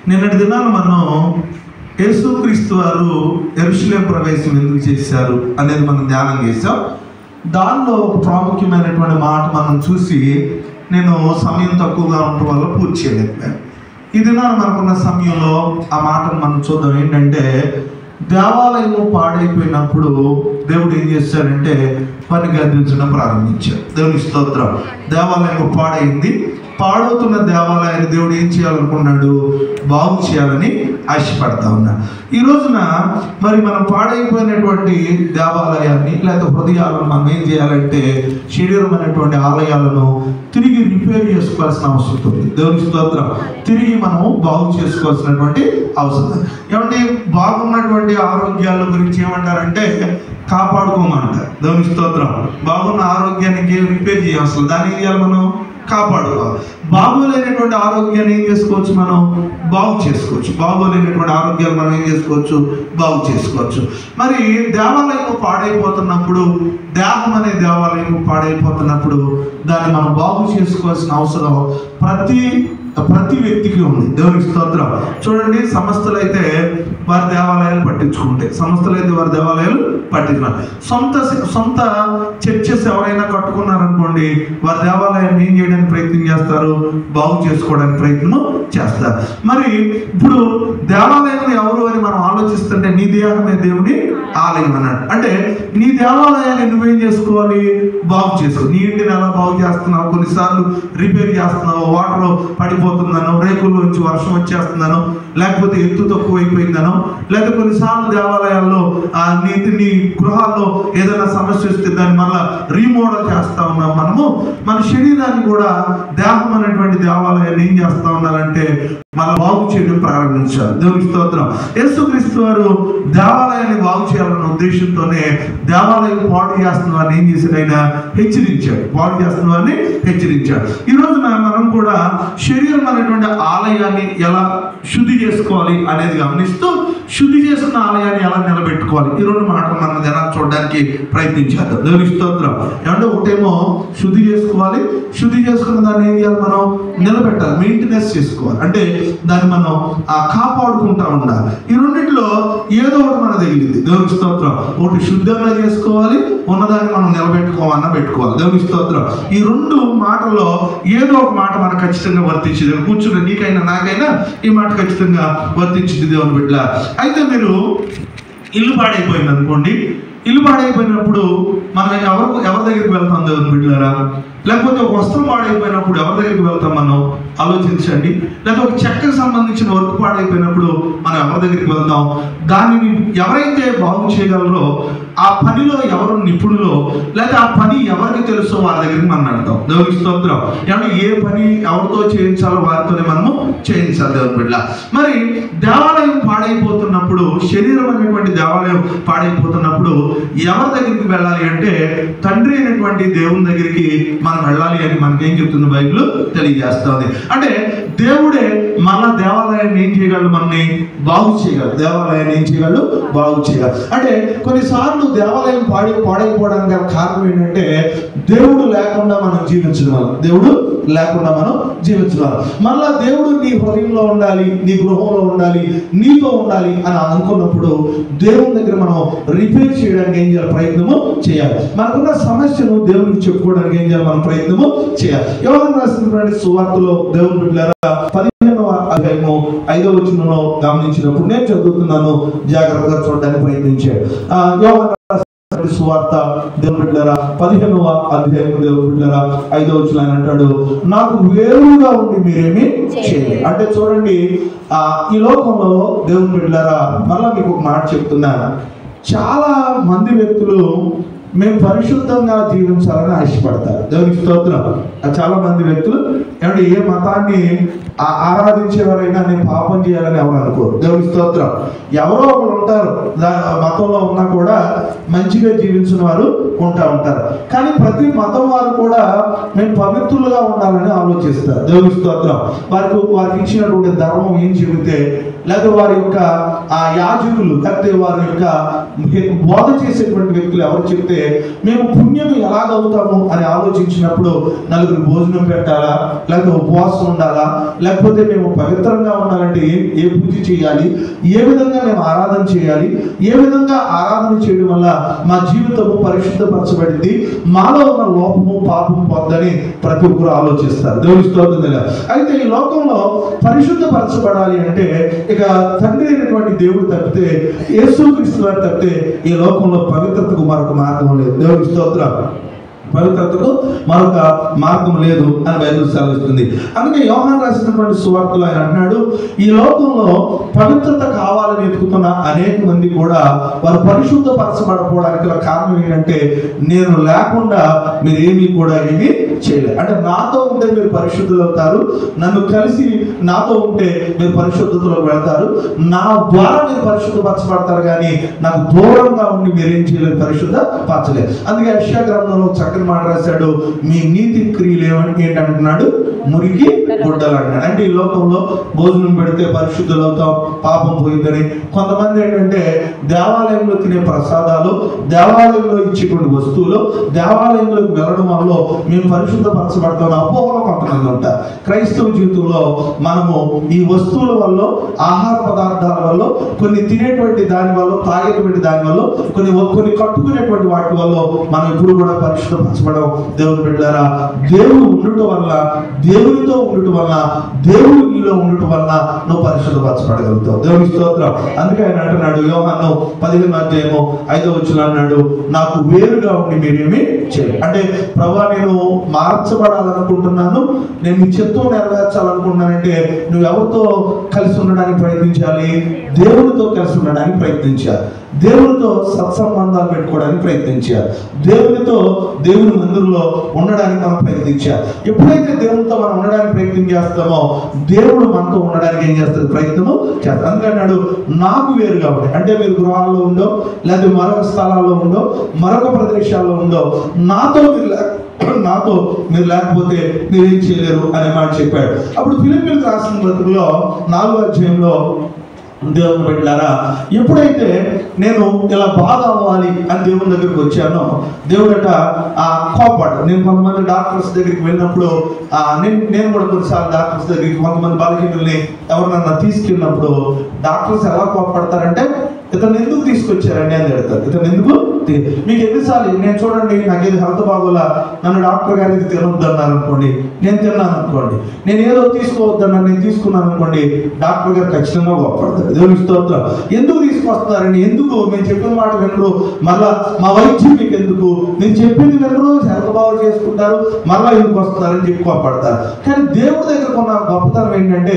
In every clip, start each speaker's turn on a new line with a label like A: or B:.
A: నిన్నటి దినాలు మనం యేసుక్రీస్తు వారు యెరూషలేము ప్రవేశం ఎందుకు చేశారు అనేది మనం ధ్యానం చేసాం. దానిలో ఒక ప్రాముఖ్యమైనటువంటి మాట మనం చూసి నేను సమయం తక్కువగా ఉండటం వల్ల పూర్తి చేయలేకపోయాను. ఈ దినాలు మనకున్న సమయంలో ఆ మాటను మనం చూద్దాం. ఏంటంటే, దేవాలయము పాడైపోయినప్పుడు దేవుడు ఏం చేశాడంటే పని గద్దించడం ప్రారంభించాడు. దేవుని స్తోత్రం. దేవాలయం పాడైంది. పాడవుతున్న దేవాలయాన్ని దేవుడు ఏం చేయాలనుకున్నాడు? బాగు చేయాలని ఆశపడతా ఉన్నాడు. ఈ రోజున మరి మనం పాడైపోయినటువంటి దేవాలయాన్ని లేదా హృదయాలను మనం ఏం చేయాలంటే శరీరం అనేటువంటి ఆలయాలను తిరిగి రిపేర్ చేసుకోవాల్సిన అవసరం ఉంది. దేవుని స్తోత్రం. తిరిగి మనము బాగు చేసుకోవాల్సినటువంటి అవసరం. ఏమంటే, బాగున్నటువంటి ఆరోగ్యాల గురించి ఏమంటారంటే కాపాడుకోమంటారు. దేవుని స్తోత్రం. బాగున్న ఆరోగ్యానికి రిపేర్ చేయాలి, అసలు దాన్ని ఏం చేయాలి? మనం కాపాడుకోవాలి. బాగోలేనటువంటి ఆరోగ్యాన్ని ఏం చేసుకోవచ్చు? మనం బాగు చేసుకోవచ్చు. బాగోలేనటువంటి ఆరోగ్యాలు మనం ఏం చేసుకోవచ్చు? బాగు చేసుకోవచ్చు. మరి దేవాలయం పాడైపోతున్నప్పుడు, దేహం అనే దేవాలయం పాడైపోతున్నప్పుడు దాన్ని మనం బాగు చేసుకోవాల్సిన అవసరం ప్రతి వ్యక్తికి ఉంది. దేవునికి స్తోత్రం. చూడండి, సంస్థలైతే వారి దేవాలయాలు పట్టించుకుంటాయి. సంస్థలైతే వారి దేవాలయాలు పట్టించుకుంటారు. సొంత చర్చెస్ ఎవరైనా కట్టుకున్నారనుకోండి, వారి దేవాలయాన్ని ఏం చేయడానికి ప్రయత్నం చేస్తారు? బాగు చేసుకోవడానికి ప్రయత్నం చేస్తారు. మరి ఇప్పుడు దేవాలయం ఎవరు అని మనం ఆలోచిస్తుంటే, నీ దేహమే దేవుని ఆలయం అన్నాడు. అంటే నీ దేవాలయాన్ని నువ్వేం చేసుకోవాలి? బాగు చేసుకో. నీ ఇంటిని ఎలా బాగు చేస్తున్నావు? కొన్నిసార్లు రిపేర్ చేస్తున్నావు, వాటర్ పడిపోతుందనో, రేకుల్లోంచి వర్షం వచ్చేస్తుందనో, లేకపోతే ఎత్తు తక్కువ అయిపోయిందనో, లేదా కొన్నిసార్లు దేవాలయాల్లో నీ గృహాల్లో ఏదైనా సమస్య వస్తే దాన్ని మళ్ళీ రీమోడల్ చేస్తా ఉన్నాం. మనము మన శరీరాన్ని కూడా దేహం అనేటువంటి దేవాలయాన్ని ఏం చేస్తా ఉన్నారంటే మనం బాగు చేయడం ప్రారంభించాలి. దేవుని స్తోత్రం. యేసుక్రీస్తు వారు దేవాలయాన్ని బాగు చేయాలన్న ఉద్దేశంతోనే దేవాలయం పాడు చేస్తున్న వారిని ఏం చేశాడు? ఆయన హెచ్చరించాడు. పాడు చేస్తున్న వారిని హెచ్చరించాడు. ఈ రోజున మనం కూడా శరీరం అనేటువంటి ఆలయాన్ని ఎలా శుద్ధి చేసుకోవాలి అనేది గమనిస్తూ, శుద్ధి చేసుకున్న ఆలయాన్ని ఎలా నిలబెట్టుకోవాలి, ఈ రెండు మాటలు మనం జనాలు చూడడానికి ప్రయత్నించాలి. దేవుని స్తోత్రం. ఏమంటే, ఒకటేమో శుద్ధి చేసుకోవాలి, శుద్ధి చేసుకున్న దాన్ని ఏం చేయాలి? మనం నిలబెట్టాలి, మెయింటెనెన్స్ చేసుకోవాలి. అంటే దాన్ని మనం కాపాడుకుంటా ఉండాలి. ఈ రెండింటిలో ఏదో ఒకటి మన తగిలింది. దేవుని స్తోత్రం. ఒకటి శుద్ధంగా చేసుకోవాలి, ఉన్నదాన్ని మనం నిలబెట్టుకోవాలన్నా పెట్టుకోవాలి. దేవుని స్తోత్రం. ఈ రెండు మాటల్లో ఏదో ఒక మాట మనకు ఖచ్చితంగా వర్తించింది. కూర్చున్న నీకైనా నాకైనా ఈ మాట ఖచ్చితంగా వర్తించింది. దేవుని బిడ్డ. అయితే మీరు ఇల్లు పాడైపోయింది అనుకోండి. ఇల్లు పాడైపోయినప్పుడు మనం ఎవరి దగ్గరికి వెళ్తాం? దేవుని బిడ్డలారా. లేకపోతే ఒక వస్త్రం పాడైపోయినప్పుడు ఎవరి దగ్గరికి వెళ్తాం? మనం ఆలోచించండి. లేదా ఒక చెక్కకు సంబంధించిన వర్క్ పాడైపోయినప్పుడు మనం ఎవరి దగ్గరికి వెళ్తాం? దానిని ఎవరైతే బాగు చేయగలరో, ఆ పనిలో ఎవరు నిపుణులో, లేదా ఆ పని ఎవరికి తెలుసో వారి దగ్గరికి మనం వెళ్తాం. దేవుని స్తోత్రం. ఏమంటే, ఏ పని ఎవరితో చేయించాలో వారితోనే మనము చేయించాలి. దేవుని బిడ్డ. మరి దేవాలయం పాడైపోతున్నప్పుడు, శరీరం అనేటువంటి దేవాలయం పాడైపోతున్నప్పుడు ఎవరి దగ్గరికి వెళ్ళాలి అంటే తండ్రి అయినటువంటి దేవుని దగ్గరికి మనం వెళ్ళాలి అని మనకేం చెప్తుంది బైబిల్ తెలియజేస్తుంది. అంటే దేవుడే మన దేవాలయాన్ని ఏం చేయగలడు? మనని బాగు చేయగలడు. దేవాలయాన్ని ఏం చేయగలడు? బాగు చేయగలడు. అంటే కొన్నిసార్లు దేవాలయం పాడైపోవడానికి గల కారణం ఏంటంటే దేవుడు లేకుండా మనం జీవించడం. దేవుడు లేకుండా మనం జీవించడం. మళ్ళా దేవుడు నీ హృదయంలో ఉండాలి, నీ గృహంలో ఉండాలి, నీతో ఉండాలి అని అనుకున్నప్పుడు దేవుని దగ్గర మనం రిపేర్ చేయడానికి ఏం చేయాలి? ప్రయత్నము చేయాలి. మనకున్న సమస్యను దేవునికి చెప్పుకోవడానికి ఏం చేయాలి? మనం ప్రయత్నము చేయాలి. యోహాను రాసినటువంటి సువార్తలో దేవుని బిడ్డలారా 15వ అధ్యాయము 5వ వచనంలో గమనించినప్పుడు, నేను చదువుతున్నాను, జాగ్రత్తగా చూడడానికి ప్రయత్నించాడు. యోహాను సువార్త దేవుని బిడ్డలారా 15వ అధ్యాయము దేవుని బిడ్డలారా 5వ వచనం అంటాడు, నాకు వేరుగా ఉండి మీరేమి చేయండి. అంటే చూడండి, ఈ లోకంలో దేవుని బిడ్డలారా మళ్ళా మీకు ఒక మాట చెప్తున్నాను. చాలా మంది వ్యక్తులు మేము పరిశుద్ధంగా జీవించాలని ఆశపడతారు. దేవునికి స్తోత్రం. చాలా మంది వ్యక్తులు ఏమంటే ఏ మతాన్ని ఆరాధించేవారైనా నేను పాపం చేయాలని ఎవరు అనుకోరు. దేవునికి స్తోత్రం. ఎవరో ఒకరు ఉంటారు మతంలో ఉన్నా కూడా మంచిగా జీవించిన వారు ఉంటారు. కానీ ప్రతి మతం వారు కూడా మేము పవిత్రులుగా ఉండాలని ఆలోచిస్తారు. దేవునికి స్తోత్రం. వారికి ఇచ్చినటువంటి ధర్మం ఏం చెబితే, లేదా వారి యొక్క యాజకులు, లేకపోతే వారి యొక్క బోధ చేసేటువంటి వ్యక్తులు ఎవరు చెప్తే మేము పుణ్యం ఎలాగవుతాము అని ఆలోచించినప్పుడు నలుగురు భోజనం పెట్టాలా, లేకపోతే ఉపవాసం ఉండాలా, లేకపోతే మేము పవిత్రంగా ఉండాలంటే ఏ పూజ చేయాలి, ఏ విధంగా మేము ఆరాధన చేయాలి, ఏ విధంగా ఆరాధన చేయడం వల్ల మా జీవితము పరిశుద్ధపరచబడింది, మాలో ఉన్న లోపము పాపము పొందని ప్రతి ఒక్కరు ఆలోచిస్తారు. దేవుని స్తోత్రం. అయితే ఈ లోకంలో పరిశుద్ధపరచబడాలి అంటే ఇక తండ్రి అయినటువంటి దేవుడు తప్పితే, యేసుక్రీస్తు వారు తప్పితే ఈ లోకంలో పవిత్రతకు మరొక మార్గం లేదు. దేవుని స్తోత్రం. పవిత్రతకు మరొక మార్గం లేదు అని బైబిల్ సెలవిస్తుంది. అందుకే యోహాను రాసినటువంటి సువార్తలో ఆయన అంటున్నాడు, ఈ లోకంలో పవిత్రత కావాలని ఎదుగుతున్న అనేక మంది కూడా వారు పరిశుద్ధపరచబడకపోవడానికి కారణం ఏంటంటే, నేను లేకుండా మీరు ఏమీ కూడా ఏమీ చేయలేదు. అంటే నాతో ఉంటే మీరు పరిశుద్ధులు అవుతారు, నన్ను కలిసి నాతో ఉంటే మీరు పరిశుద్ధతలోకి వెళ్తారు, నా ద్వారా మీరు పరిశుద్ధపరచబడతారు, కానీ నాకు దూరంగా ఉండి మీరేం చేయలేదు, పరిశుద్ధపరచలేదు. అందుకే యెషయా గ్రంథంలో చక్కని మాట రాశాడు, మీ నీతి క్రియలు ఏంటంటున్నాడు, మురికి గుడ్డలు అంటాడు. అంటే ఈ లోకంలో భోజనం పెడితే పరిశుద్ధులు అవుతాం, పాపం పోయిందని. కొంతమంది ఏంటంటే దేవాలయంలో తినే ప్రసాదాలు, దేవాలయంలో ఇచ్చేటువంటి వస్తువులు, దేవాలయంలోకి వెళ్ళడం వల్ల మేము పరిశుద్ధపరచబడతాం అపోహలో కొంతమంది ఉంటారు. క్రైస్తవ జీవితంలో మనము ఈ వస్తువుల వల్ల, ఆహార పదార్థాల వల్ల, కొన్ని తినేటువంటి దాని వల్ల, తాగేటువంటి దాని వల్ల, కొన్ని కట్టుకునేటువంటి వాటి వల్ల మనం ఎప్పుడు కూడా పరిశుద్ధపరచబడం. దేవుని బిడ్డలారా, దేవుడు ఉండటం వల్ల, దేవునితో ఉండటం వల్ల, దేవుడు నీలో ఉండటం వల్ల నువ్వు పరిశుద్ధపరచబడగలుగుతావు. దేవుని స్తోత్రం. అందుకే ఆయన అంటున్నాడు, యోహాను 15:5 అన్నాడు, నాకు వేరుగా ఉండి మీరేమి చేయాలి. అంటే ప్రభువా, నేను మార్చబడాలనుకుంటున్నాను, నేను నీ చిత్తం నెరవేర్చాలనుకుంటున్నానంటే నువ్వు ఎవరితో కలిసి ఉండడానికి ప్రయత్నించాలి? దేవునితో కలిసి ఉండడానికి ప్రయత్నించాలి, దేవునితో సత్సంబంధాలు పెట్టుకోవడానికి ప్రయత్నించాలి, దేవుని మందిరంలో ఉండడానికి మనం ప్రయత్నించాలి. ఎప్పుడైతే దేవునితో మనం ఉండడానికి ప్రయత్నం చేస్తామో దేవుడు మనతో ఉండడానికి ఏం చేస్తారు? ప్రయత్నము చేస్తారు. అందుకన్నాడు, నాకు వేరుగా ఉండే. అంటే మీరు గృహాల్లో ఉండో, లేదా మరొక స్థలాల్లో ఉండో, మరొక ప్రదేశాల్లో ఉండో, నాతో మీరు లేకపోతే మీరేం చేయలేరు అనే మాట చెప్పాడు. అప్పుడు ఫిలిప్పీయులకు రాసిన పత్రికలో 4వ అధ్యాయంలో దేవుని బిడ్డలారా, ఎప్పుడైతే నేను ఇలా బాధ అవ్వాలి అని దేవుని దగ్గరికి వచ్చానో, దేవుడట కోపడ్డాడు. నేను కొంతమంది డాక్టర్స్ దగ్గరికి వెళ్ళినప్పుడు, నేను కూడా కొన్నిసార్లు డాక్టర్స్ దగ్గరికి కొంతమంది బలహీనుల్ని ఎవరినన్నా తీసుకెళ్ళినప్పుడు డాక్టర్స్ ఎలా కోపడతారంటే, ఇతను ఎందుకు తీసుకొచ్చారండి అని అడుగుతారు. ఇతను ఎందుకు? మీకు ఎన్నిసార్లు నేను చూడండి, నాకేది హెల్త్ బాగోలా, నన్ను డాక్టర్ గారు ఇది తినొద్దు అన్నారు అనుకోండి, నేను తిన్నాను అనుకోండి, నేను ఏదో తీసుకోవద్దన్నాను, నేను తీసుకున్నాను అనుకోండి, డాక్టర్ గారు ఖచ్చితంగా కోపడతారు. దేవుని స్తోత్రం. ఎందుకు తీసుకొస్తున్నారండి? ఎందుకు? నేను చెప్పిన మాట వినరు, మళ్ళా మా వైద్యం మీకు ఎందుకు? నేను చెప్పింది వినరు, హెల్త్ బాగు చేసుకుంటారు, మళ్ళీ ఎందుకు వస్తున్నారని చెప్పి కోపడతారు. కానీ దేవుడి దగ్గర ఉన్న గొప్పతనం ఏంటంటే,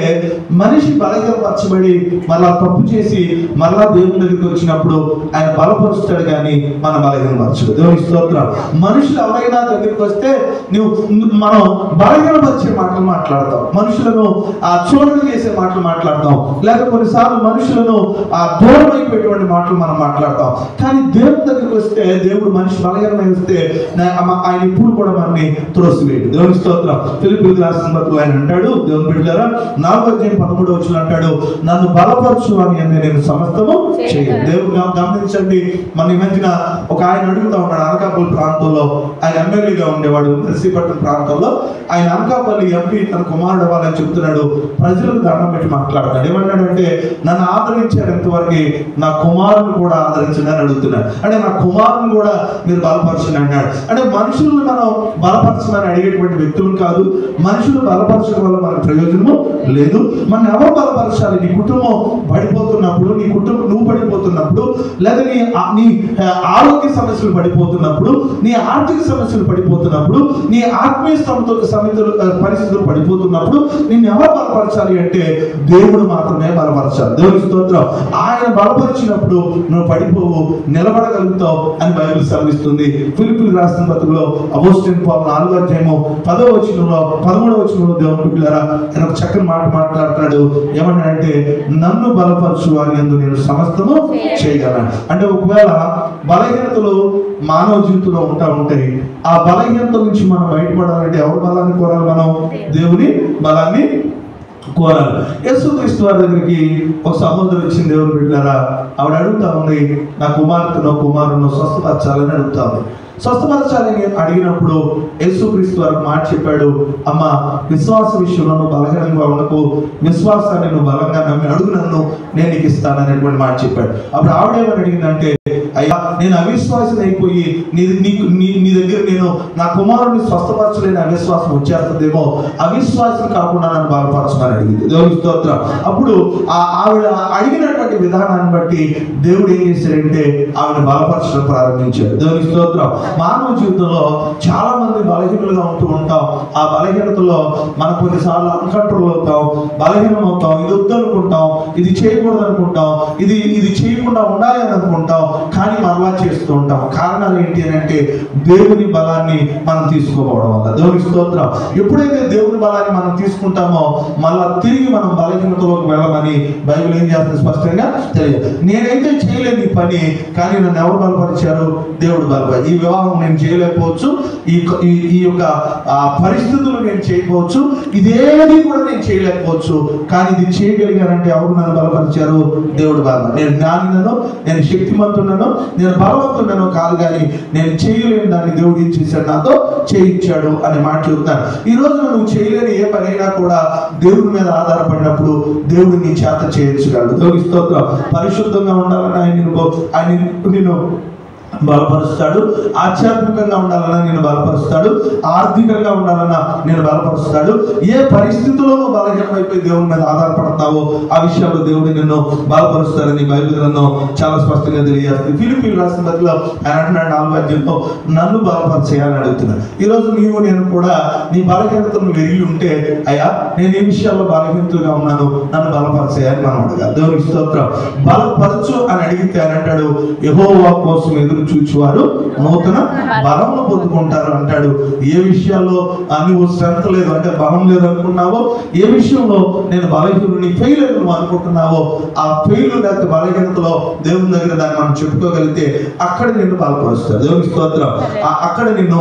A: మనిషి బలహీనపరచబడి మళ్ళా తప్పు చేసి మళ్ళా దేవుని దగ్గరికి వచ్చినప్పుడు ఆయన బలపరుస్తాడు, కానీ మన బలహీనపరచడు. దేవుని స్తోత్రం. మనుషులు ఎవరైనా దగ్గరికి వస్తే మనం బలహీనపరిచే మాటలు మాట్లాడతాం, మనుషులను చూడని చేసే మాటలు మాట్లాడతాం, లేదా కొన్నిసార్లు మనుషులను దూరం అయిపోయేటువంటి మాటలు మనం మాట్లాడతాం. కానీ దేవుని దగ్గరికి వస్తే, దేవుడు మనిషి బలహీనమై వస్తే ఆయన ఇప్పుడు కూడా మనల్ని త్రోసివేయడు. దేవుని స్తోత్రం. ఫిలిప్పీయులకు రాసిన పత్రికలో ఆయన అంటాడు, దేవుని బిడ్డలారా, 4:13 అంటాడు, నన్ను బలపరచు అని నేను సమస్తము చేయను. దేవుడు గమనించండి, మన ఈ మధ్యన ఒక ఆయన అడుగుతా ఉన్నాడు, అనకాపల్లి ప్రాంతంలో ఆయన ఎమ్మెల్యేగా ఉండేవాడు, నర్సీపట్నం ప్రాంతంలో. ఆయన అనకాపల్లి ఎంపీ తన కుమారుడు అవ్వాలని చెప్తున్నాడు. ప్రజలకు దండం పెట్టి మాట్లాడతాడు. ఏమన్నాడు అంటే, నన్ను ఆదరించారు ఇంతవరకు, నా కుమారుని కూడా ఆదరించండి అని అడుగుతున్నాడు. అంటే నా కుమారుని కూడా మీరు బలపరచండి అన్నాడు. అంటే మనుషులను మనం బలపరచమని అడిగేటువంటి వ్యక్తులు కాదు. మనుషులు బలపరచడం వల్ల మనకు ప్రయోజనము లేదు. మనం ఎవరు బలపరచాలి? నీ కుటుంబం పడిపోతున్నప్పుడు, నీ కుటుంబం నువ్వు పడిపోతున్నప్పుడు, లేదా నీ ఆరోగ్య సమస్యలు పడిపోతున్నప్పుడు, నీ ఆర్థిక సమస్యలు పడిపోతున్నప్పుడు, నీ ఆత్మీయ పరిస్థితులు పడిపోతున్నప్పుడు నిన్ను ఎవరు బలపరచాలి అంటే దేవుడు మాత్రమే బలపరచాలి. దేవుని స్తోత్రం. ఆయన బలపరిచినప్పుడు నువ్వు పడిపోవు, నిలబడగలుగుతావు అని బైబిల్ సెలవిస్తుంది. ఫిలిప్పీయులకు రాసిన పత్రికలో అపోస్తలుడైన పౌలు 4వ అధ్యాయము 10వ వచనంలో 13వ వచనంలో దేవుని బిడ్డలారా ఆయన ఒక చక్కని మాట మాట్లాడుతున్నాడు. ఏమన్నాడంటే, నన్ను బలపరచు అని యందు నేను సమస్తము చేయగలను. అంటే ఒకవేళ బలహీనతలు మానవ జీవితంలో ఉంటాయి, ఆ బలహీనత నుంచి మనం బయటపడాలంటే ఎవరి బలాన్ని కోరాలి? మనం దేవుని బలాన్ని కోరాలి. యేసుక్రీస్తు వారి దగ్గరికి ఒక సహోదరు వచ్చింది. దేవుని బిడ్డలారా, ఆవిడ అడుగుతా ఉంది, నా కుమార్తెనో కుమారునో స్వస్థపరచాలని అడుగుతా ఉంది. స్వస్థపరచాలని అడిగినప్పుడు యేసుక్రీస్తు వారికి మాట చెప్పాడు, అమ్మ విశ్వాస విషయంలో నువ్వు బలహీనంగా ఉండకు, విశ్వాసాన్ని నువ్వు బలంగా నమ్మి అడుగు, నన్ను నేను నీకు ఇస్తాను అనేటువంటి మాట చెప్పాడు. అప్పుడు ఆవిడేమని అడిగిందంటే, అయ్యా నేను అవిశ్వాసం అయిపోయి నీ దగ్గర నేను నా కుమారుడిని స్వస్థపరచలేని అవిశ్వాసం వచ్చేస్తుందేమో, అవిశ్వాసం కాకుండా నన్ను బలపరచమని అడిగింది. దేవుని స్తోత్రం. అప్పుడు ఆవిడ అడిగినటువంటి విధానాన్ని బట్టి దేవుడు ఏం చేశాడంటే ఆవిడ బలపరచడం ప్రారంభించాడు. దేవుని స్తోత్రం. మానవ జీవితంలో చాలా మంది బలహీనులుగా ఉంటూ ఉంటాం. ఆ బలహీనతలో మనం కొన్నిసార్లు అన్కంట్రోల్ అవుతాం, బలహీనం అవుతాం, ఇది వద్దనుకుంటాం, ఇది చేయకూడదు అనుకుంటాం, ఇది చేయకుండా ఉండాలి అని అనుకుంటాం, కానీ మరలా చేస్తూ ఉంటాం. కారణాలు ఏంటి అని అంటే దేవుని బలాన్ని మనం తీసుకోవడం వల్ల. దేవుని స్తోత్రం. ఎప్పుడైతే దేవుని బలాన్ని మనం తీసుకుంటామో మళ్ళా తిరిగి మనం బలహీనతలోకి వెళ్ళమని బైబిల్ ఏం చేస్తుంది స్పష్టంగా తెలియదు. నేనైతే చేయలేని ఈ పని, కానీ నన్ను ఎవరు బలపరిచారు? దేవుడు బలపరిచారు. ఈ వివాహం నేను చేయలేకపోవచ్చు, ఈ యొక్క పరిస్థితులు నేను చేయకపోవచ్చు, ఇదేది కూడా నేను చేయలేకపోవచ్చు, కానీ ఇది చేయగలిగానంటే ఎవరు నన్ను బలపరిచారు? దేవుడు బలం. నేను జ్ఞానినో, నేను శక్తిమంతుడనో, నేను బలవంతుడనో కాదు, కానీ నేను చేయలేని దాన్ని దేవుడు ఏం చేశాడు? నాతో చేయించాడు అనే మాట చెబుతాను. ఈ రోజు నువ్వు చేయలేని ఏ పనైనా కూడా దేవుడి మీద ఆధారపడినప్పుడు దేవుడు నీ చేత చేయించగలడు. దేవుడి స్తోత్రం. పరిశుద్ధంగా ఉండాలని ఆయన నిన్ను బలపరుస్తాడు. ఆధ్యాత్మికంగా ఉండాలన్నా నేను బలపరుస్తాడు. ఆర్థికంగా ఉండాలన్నా నేను బలపరుస్తాడు. ఏ పరిస్థితుల్లో బలహీనమైపోయి దేవుని మీద ఆధారపడతావో ఆ విషయంలో దేవుడు నిన్ను బలపరుస్తాడని బైబిల్ గ్రంథం చాలా స్పష్టంగా తెలియజేస్తుంది. ఫిలిప్పీయులకు రాసిన పత్రికలో ఆయన అంటున్నాడు 4వ అధ్యాయంలో, నన్ను బలపరిచేయాలని అడుగుతున్నాడు. ఈరోజు నేను కూడా నీ బలహీనతను వెరిగి ఉంటే, అయ్యా నేను ఈ విషయాల్లో బలహీనతగా ఉన్నాను, నన్ను బలపరిచేయాలని మనం అడగాలి. దేవునికి స్తోత్రం. బలపరచు అని అడిగితే ఆయన అంటాడు, యెహోవా కోసం ఎదురు చూచువారు నూతన బలమును పొందుకుంటారు అంటాడు. ఏ విషయాల్లో నువ్వు స్ట్రెంత్ లేదు అంటే బలం లేదు అనుకున్నావో, ఏ విషయంలో నేను బలహీనుని ఫెయిల్ అని నువ్వు అనుకుంటున్నావో, ఆ ఫెయిల్ లేక బలహీనతలో దేవుని దగ్గర దాన్ని మనం చెప్పుకోగలిగితే అక్కడ నిన్ను బలపరుస్తాడు. దేవుని స్తోత్రం. అక్కడ నిన్ను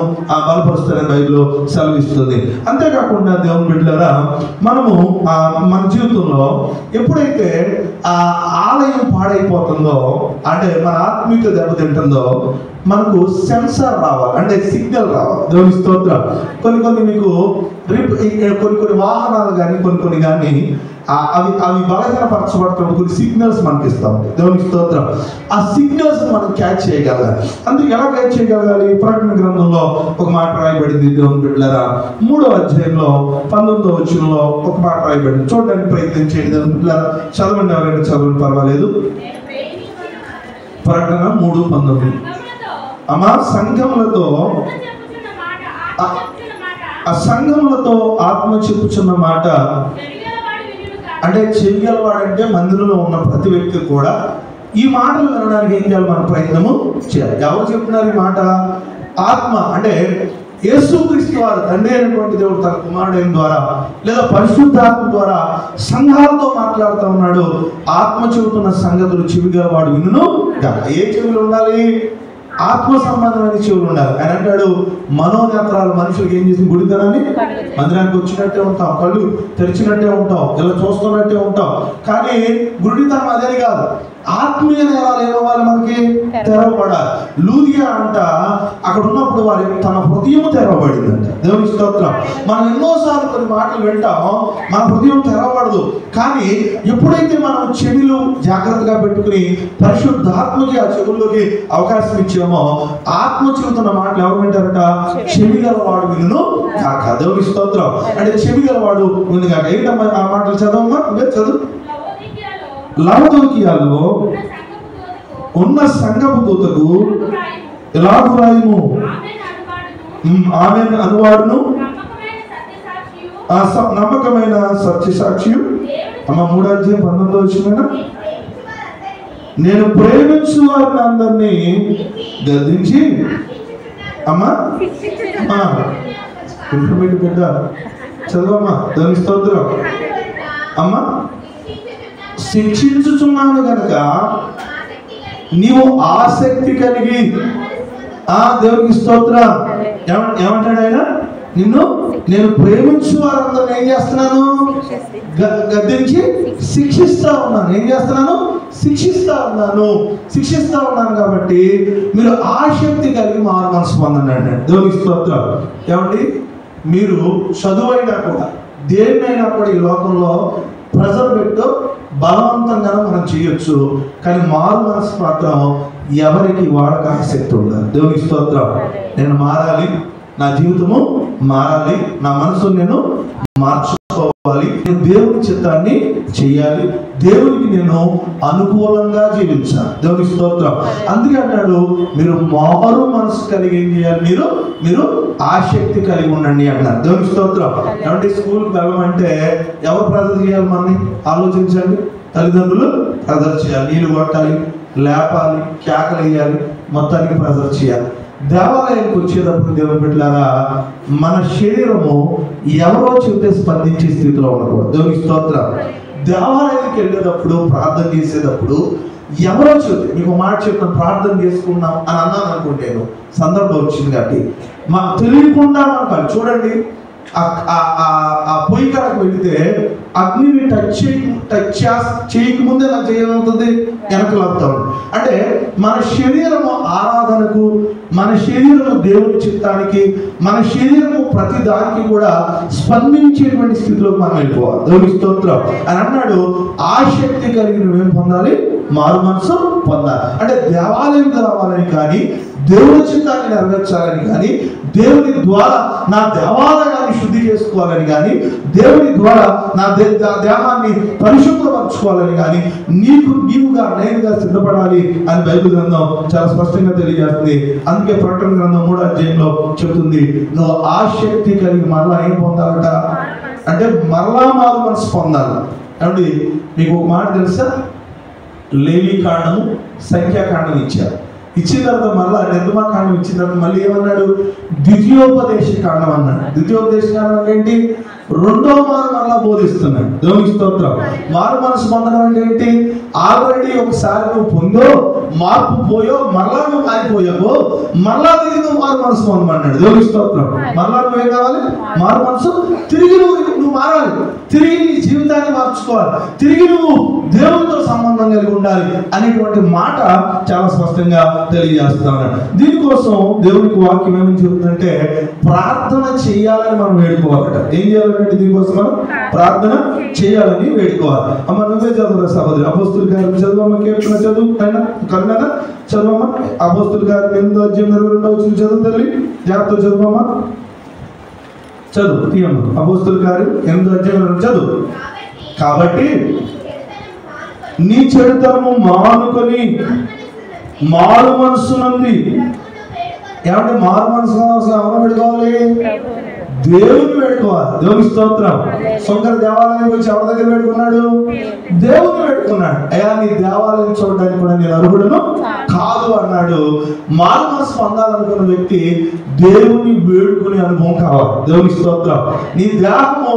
A: బలపరుస్తాడని బైబిల్ సెలవిస్తుంది. అంతేకాకుండా దేవుని బిడ్డలారా, మనము మన జీవితంలో ఎప్పుడైతే ఆలయం పాడైపోతుందో, అంటే మన ఆత్మీయత దెబ్బతింటుందో, మనకు సెన్సార్ రావాలి, అంటే సిగ్నల్ రావాలి. దేవుని స్తోత్రం. కొన్ని మీకు కొన్ని వాహనాలు కానీ కొన్ని కానీ అవి బలహీనపరచబడుతున్న కొన్ని సిగ్నల్స్ మనకి ఇస్తూ ఉంటాయి. దేవుని స్తోత్రం. ఆ సిగ్నల్స్ మనం క్యాచ్ చేయగలగాలి. అందుకు ఎలా క్యాచ్ చేయగలగాలి? ప్రకటన గ్రంథంలో ఒక మాట రాయబడింది. దేవుని బిడ్డలారా, 3వ అధ్యాయంలో 19వ వచనంలో ఒక మాట రాయబడింది. చూడడానికి ప్రయత్నం చేయండి. దేవుని బిడ్డలారా, చదవండి, ఎవరైనా చదవండి పర్వాలేదు. ప్రకటన 3:19. అమ్మా సంఘములతో ఆ సంఘములతో ఆత్మ చెప్పుచున్న మాట, అంటే చెయ్యగలవాడంటే మందిరంలో ఉన్న ప్రతి వ్యక్తి కూడా ఈ మాటలు వినడానికి ఏం చేయాలి? మన ప్రయత్నము చేయాలి. ఎవరు చెప్తున్నారు ఈ మాట? ఆత్మ. అంటే యేసుక్రీస్తు వారు తండ్రి అయినటువంటి దేవుడు తన కుమారుడు ద్వారా లేదా పరిశుద్ధాత్మ ద్వారా సంఘాలతో మాట్లాడుతూ ఉన్నాడు. ఆత్మ చెబుతున్న సంగతులు చెవిగలవాడు వినును. ఏ చెవులు ఉండాలి? ఆత్మ సంబంధమైన చెవులు ఉండాలి. ఆయన అంటాడు, మనోనేత్రాలు మనుషులకు ఏం చేసి గుడితనాన్ని మందిరానికి వచ్చినట్టే ఉంటాం, కళ్ళు తెరిచినట్టే ఉంటాం, ఇలా చూస్తున్నట్టే ఉంటాం, కానీ గుడితనం అదేని కాదు. ఆత్మీయ నేరాలు ఏమవ్వాలి? మనకి తెరవబడాలి. లూదియా అంట అక్కడ ఉన్నప్పుడు వారి తన హృదయం తెరవబడిందంట. దేవుని స్తోత్రం. మనం ఎన్నోసార్లు కొన్ని మాటలు వింటాం, మన హృదయం తెరవబడదు. కానీ ఎప్పుడైతే మనం చెవిలు జాగ్రత్తగా పెట్టుకుని పరిశుద్ధాత్మకి ఆ చెవుల్లోకి అవకాశం ఇచ్చామో, ఆత్మ చెబుతున్న మాటలు ఎవరు వింటారట? చెవి గలవాడు వినును కాక. దేవుని స్తోత్రం. అంటే చెవి గలవాడు విను కాక. ఏంటమ్మా ఆ మాటలు చదవమ్మా, చదువు. లవదోకియాలో ఉన్న సంఘపు దూతకు ఎలాగు రాయము, ఆమె అనువాడును నమ్మకమైన సత్యసాక్షియు. అమ్మ 3వ అధ్యాయం 19వ వచనం, నేను ప్రేమించు వారిని అందరినీ గద్దించి అమ్మా బిడ్డ చదవమ్మా. దాని స్తోత్రం. అమ్మా శిక్షించుచున్నాను కనుక నీవు ఆసక్తి కలిగి దేవునికి స్తోత్రం. ఏమంటాడు ఆయన? నిన్ను నేను ప్రేమించు వారందరూ ఏం చేస్తున్నాను? గద్దించి శిక్షిస్తా ఉన్నాను. ఏం చేస్తున్నాను? శిక్షిస్తా ఉన్నాను కాబట్టి మీరు ఆసక్తి కలిగి మారు మనసు పొందండి అంటే దేవునికి స్తోత్రం. ఏమండి, మీరు చదువైనా కూడా దేన్నైనా కూడా ఈ లోకంలో ప్రెజర్ పెట్టు బలవంతంగా మనం చేయొచ్చు, కానీ మారు మనసు మాత్రం ఎవరికి వాడక ఆసక్తి ఉండదు. దేవునికి స్తోత్రం. నేను మారాలి, నా జీవితము మారాలి, నా మనసు నేను మార్చుకోవాలి, నేను దేవుని చిత్తాన్ని చేయాలి, దేవునికి నేను అనుకూలంగా జీవించాలి. దేవునికి స్తోత్రం. అందుకే అంటాడు, మీరు మారు మనసు కలిగి ఏం చేయాలి? మీరు ఆసక్తి కలిగి ఉండండి అంటారు. దేవునికి స్తోత్రం. ఏమంటే స్కూల్కి వెళ్ళమంటే ఎవరు ప్రెజర్ చేయాలి? మనని ఆలోచించండి. తల్లిదండ్రులు ప్రెజర్ చేయాలి, నీళ్ళు కొట్టాలి, లేపాలి, కేకలు వేయాలి, మొత్తానికి ప్రెజర్ చేయాలి. దేవాలయానికి వచ్చేటప్పుడు దేవుని బిడ్డలారా, మన శరీరము ఎవరో చెబితే స్పందించే స్థితిలో ఉండకూడదు. దేవునికి స్తోత్రం. దేవాలయానికి వెళ్ళేటప్పుడు, ప్రార్థన చేసేటప్పుడు ఎవరో చెబితే, మీకు మాట చెప్తాను, ప్రార్థన చేసుకున్నాం అని అన్నాను అనుకోండి, నేను సందర్భం వచ్చింది కాబట్టి మాకు తెలియకుండా మనకు చూడండి, ఆ పొయ్యి కాడకు వెళితే అగ్నిని టచ్ చేయకముందే నాకు చేయమవుతుంది, వెనకలాగుతా ఉంది. అంటే మన శరీరము ఆరాధనకు, మన శరీరము దేవుని చిత్తానికి, మన శరీరము ప్రతి దానికి కూడా స్పందించేటువంటి స్థితిలోకి మనం వెళ్ళిపోవాలి. దేవుని స్తోత్రం. అని అన్నాడు, ఆసక్తి కలిగి నువ్వేం పొందాలి? మారు మనసు పొందాలి. అంటే దేవాలయం రావాలని కానీ, దేవుని చిత్తాన్ని నెరవేర్చాలని కానీ, దేవుని ద్వారా నా దేవాలయాన్ని శుద్ధి చేసుకోవాలని కానీ, దేవుని ద్వారా నా దేహాన్ని పరిశుభ్రపరచుకోవాలని కానీ, నీవుగా నేనుగా సిద్ధపడాలి అని బైబిల్ గ్రంథం చాలా స్పష్టంగా తెలియజేస్తుంది. అందుకే ప్రకటన గ్రంథం 3వ అధ్యాయంలో చెబుతుంది, నువ్వు ఆసక్తి కలిగి మరలా ఏం పొందాలట అంటే మరలా మారు మనసు పొందాలి. కాబట్టి మీకు ఒక మాట తెలుసా? లేవి కాండము, సంఖ్యాకాండం ఇచ్చారు. ఇచ్చిన తర్వాత మళ్ళీ నిర్గమకాండం ఇచ్చిన తర్వాత మళ్ళీ ఏమన్నాడు? ద్వితీయోపదేశ కాండం అన్నాడు. ద్వితీయోపదేశ కాండం అంటే ఏంటి? రెండో మారు మరలా బోధిస్తున్నాడు. దేవునికి స్తోత్రం. మారు మనసు పొందడం అంటే ఏంటి? ఆల్రెడీ ఒకసారి నువ్వు పొందో, మార్పు పోయో, మరలా నువ్వు మారిపోయావో, మరలా తిరిగి నువ్వు మారు మనసు పొందమన్నాడు. దేవునికి స్తోత్రం. మరలా నువ్వేం కావాలి? మారు మనసు. తిరిగి నువ్వు మారాలి, తిరిగి నీ జీవితాన్ని మార్చుకోవాలి, తిరిగి నువ్వు దేవునితో సంబంధం కలిగి ఉండాలి అనేటువంటి మాట చాలా స్పష్టంగా తెలియజేస్తున్నాడు. దీనికోసం దేవునికి వాక్యం ఏమని చెబుతుందంటే, ప్రార్థన చేయాలని మనం వేడుకోవాలట. ఏం చేయాలంటే దీనికోసం మనం ప్రార్థన చేయాలని వేడుకోవాలి. అమ్మ నువ్వే చదువురా సహోదరి. అపోస్తుల కార్యం చదువమ్మ, కేవలం చదువు అయినా కరుణగా చదువమ్మ. అపోస్తుల కార్యం 8వ అధ్యాయం 22వ వచనం చదువు తల్లి, జాగ్రత్త చదువమ్మ, చదువు తీయమ్మ. అపోస్తుల కార్యం 8వ అధ్యాయం చదువు. కాబట్టి నీ చెడుతనము మానుకొని మారు మనసు నుండి, ఏమంటే మారు మనసు ఎవరు పెట్టుకోవాలి? దేవుని పెట్టుకోవాలి. దేవుని స్తోత్రం. శంకర దేవాలయానికి వచ్చి ఎవరి దగ్గర పెట్టుకున్నాడు? దేవుని పెట్టుకున్నాడు. అయ్యా నీ దేవాలయం చూడడానికి కూడా నేను అర్హుడను కాదు అన్నాడు. మారు మనసు పొందాలనుకున్న వ్యక్తి దేవుని వేడుకునే అనుభవం కావాలి. దేవుని స్తోత్రం. నీ దేహము